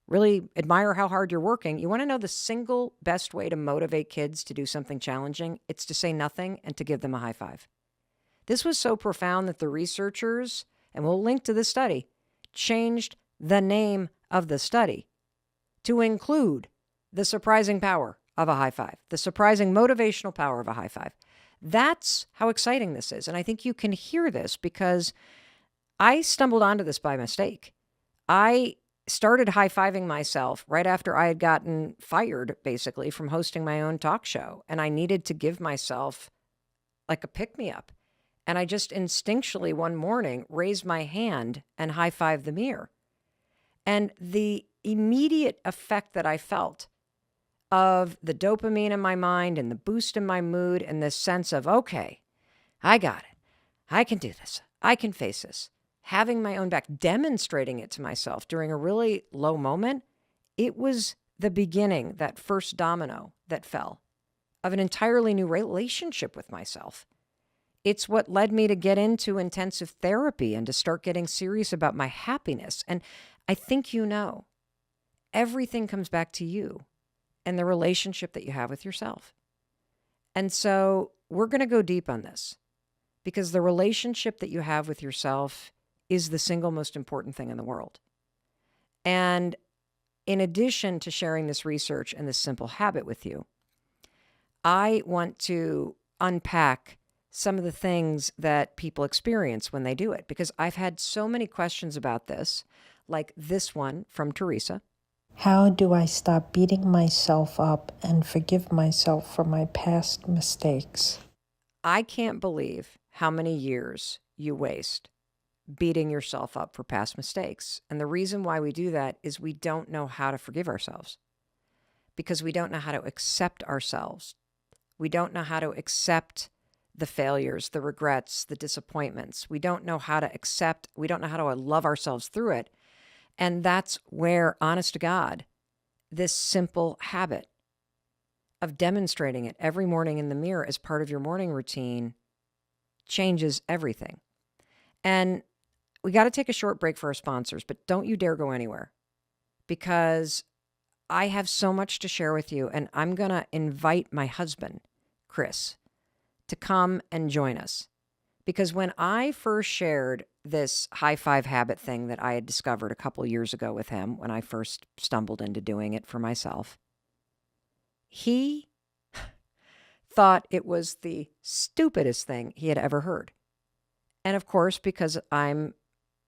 really admire how hard you're working. You want to know the single best way to motivate kids to do something challenging? It's to say nothing and to give them a high five. This was so profound that the researchers, and we'll link to the study, changed the name of the study to include the surprising power of a high five, the surprising motivational power of a high five. That's how exciting this is. And I think you can hear this because I stumbled onto this by mistake. I started high-fiving myself right after I had gotten fired, basically, from hosting my own talk show. And I needed to give myself like a pick-me-up. And I just instinctually one morning raised my hand and high-fived the mirror. And the immediate effect that I felt of the dopamine in my mind and the boost in my mood and this sense of, okay, I got it. I can do this. I can face this. Having my own back, demonstrating it to myself during a really low moment, it was the beginning, that first domino that fell, of an entirely new relationship with myself. It's what led me to get into intensive therapy and to start getting serious about my happiness. And I think everything comes back to you and the relationship that you have with yourself. And so we're going to go deep on this because the relationship that you have with yourself is the single most important thing in the world. And in addition to sharing this research and this simple habit with you, I want to unpack some of the things that people experience when they do it, because I've had so many questions about this, like this one from Teresa. How do I stop beating myself up and forgive myself for my past mistakes? I can't believe how many years you waste beating yourself up for past mistakes. And the reason why we do that is we don't know how to forgive ourselves, because we don't know how to accept ourselves. We don't know how to accept the failures, the regrets, the disappointments. We don't know how to accept, we don't know how to love ourselves through it. And that's where, honest to God, this simple habit of demonstrating it every morning in the mirror as part of your morning routine changes everything. And we got to take a short break for our sponsors, but don't you dare go anywhere, because I have so much to share with you, and I'm going to invite my husband, Chris, to come and join us. Because when I first shared this high five habit thing that I had discovered a couple years ago with him, when I first stumbled into doing it for myself, he thought it was the stupidest thing he had ever heard. And of course, because I'm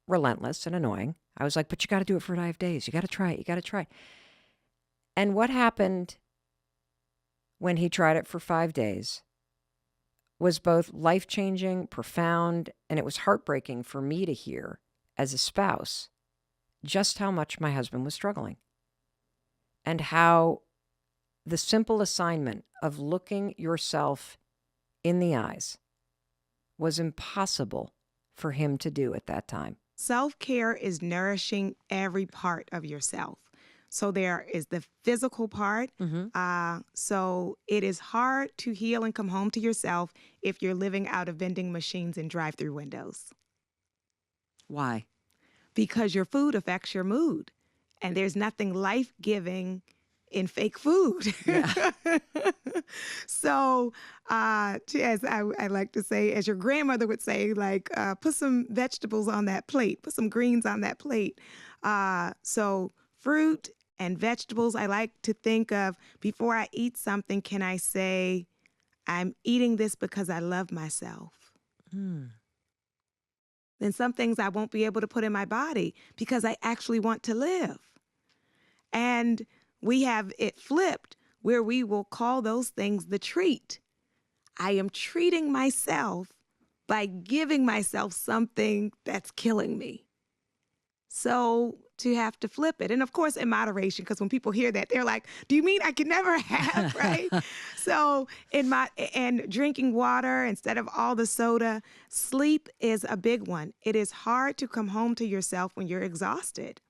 relentless and annoying, I was like, but you got to do it for 5 days. You got to try it. You got to try. And what happened when he tried it for 5 days was both life-changing, profound, and it was heartbreaking for me to hear as a spouse just how much my husband was struggling, and how the simple assignment of looking yourself in the eyes was impossible for him to do at that time. Self-care is nourishing every part of yourself. So there is the physical part. So it is hard to heal and come home to yourself if you're living out of vending machines and drive-through windows. Why? Because your food affects your mood. And there's nothing life-giving in fake food. Yeah. So as I like to say, as your grandmother would say, like, put some vegetables on that plate, put some greens on that plate. So fruit and vegetables, I like to think of, before I eat something, can I say, I'm eating this because I love myself? Then some things I won't be able to put in my body because I actually want to live. And we have it flipped where we will call those things the treat. I am treating myself by giving myself something that's killing me. So to have to flip it. And of course, in moderation, because when people hear that, they're like, do you mean I can never have, right? So and drinking water instead of all the soda. Sleep is a big one. It is hard to come home to yourself when you're exhausted.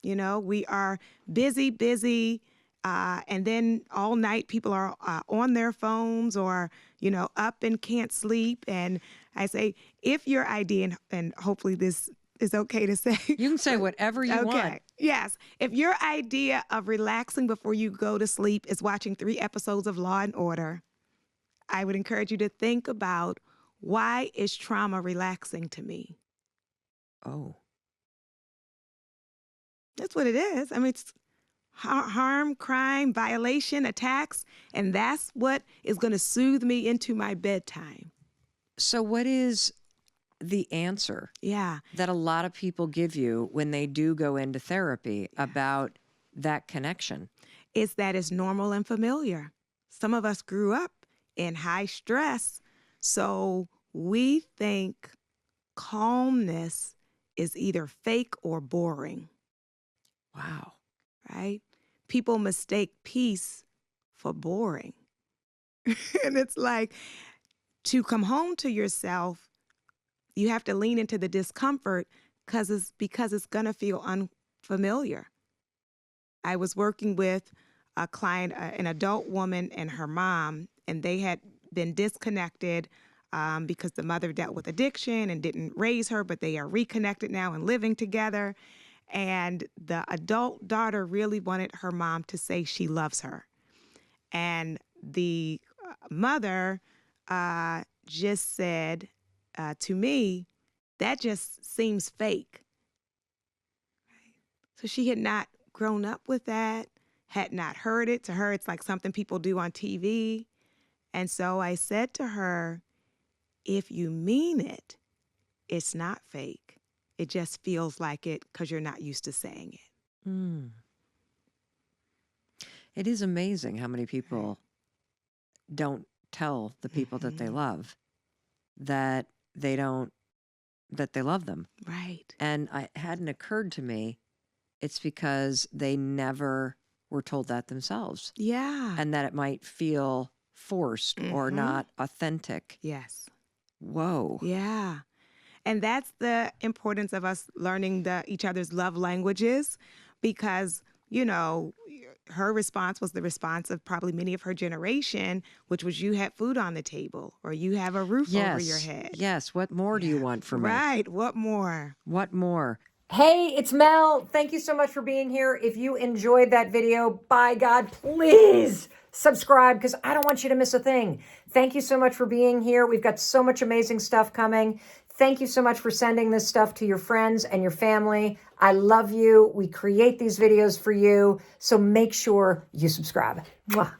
You know, we are busy, and then all night people are on their phones or, up and can't sleep. And I say, if your idea, and hopefully this is okay to say. You can say whatever you want. Yes. If your idea of relaxing before you go to sleep is watching 3 episodes of Law and Order, I would encourage you to think about, why is trauma relaxing to me? Oh. That's what it is. I mean, it's harm, crime, violation, attacks, and that's what is going to soothe me into my bedtime. So what is the answer that a lot of people give you when they do go into therapy about that connection? Is that it's normal and familiar. Some of us grew up in high stress, so we think calmness is either fake or boring, Wow. right? People mistake peace for boring. And it's like, to come home to yourself, you have to lean into the discomfort because it's going to feel unfamiliar. I was working with a client, an adult woman and her mom, and they had been disconnected because the mother dealt with addiction and didn't raise her, but they are reconnected now and living together. And the adult daughter really wanted her mom to say she loves her. And the mother just said to me, that just seems fake. So she had not grown up with that, had not heard it. To her, it's like something people do on TV. And so I said to her, if you mean it, it's not fake. It just feels like it because you're not used to saying it. Mm. It is amazing how many people don't tell the people that they love that they love them. Right. And it hadn't occurred to me, it's because they never were told that themselves. Yeah. And that it might feel forced or not authentic. Yes. Whoa. Yeah. And that's the importance of us learning each other's love languages, because, you know, her response was the response of probably many of her generation, which was, you had food on the table or you have a roof over your head. Yes. What more do you want from me? Right. What more? What more? Hey, it's Mel. Thank you so much for being here. If you enjoyed that video, by God, please subscribe because I don't want you to miss a thing. Thank you so much for being here. We've got so much amazing stuff coming. Thank you so much for sending this stuff to your friends and your family. I love you. We create these videos for you. So make sure you subscribe. Mwah.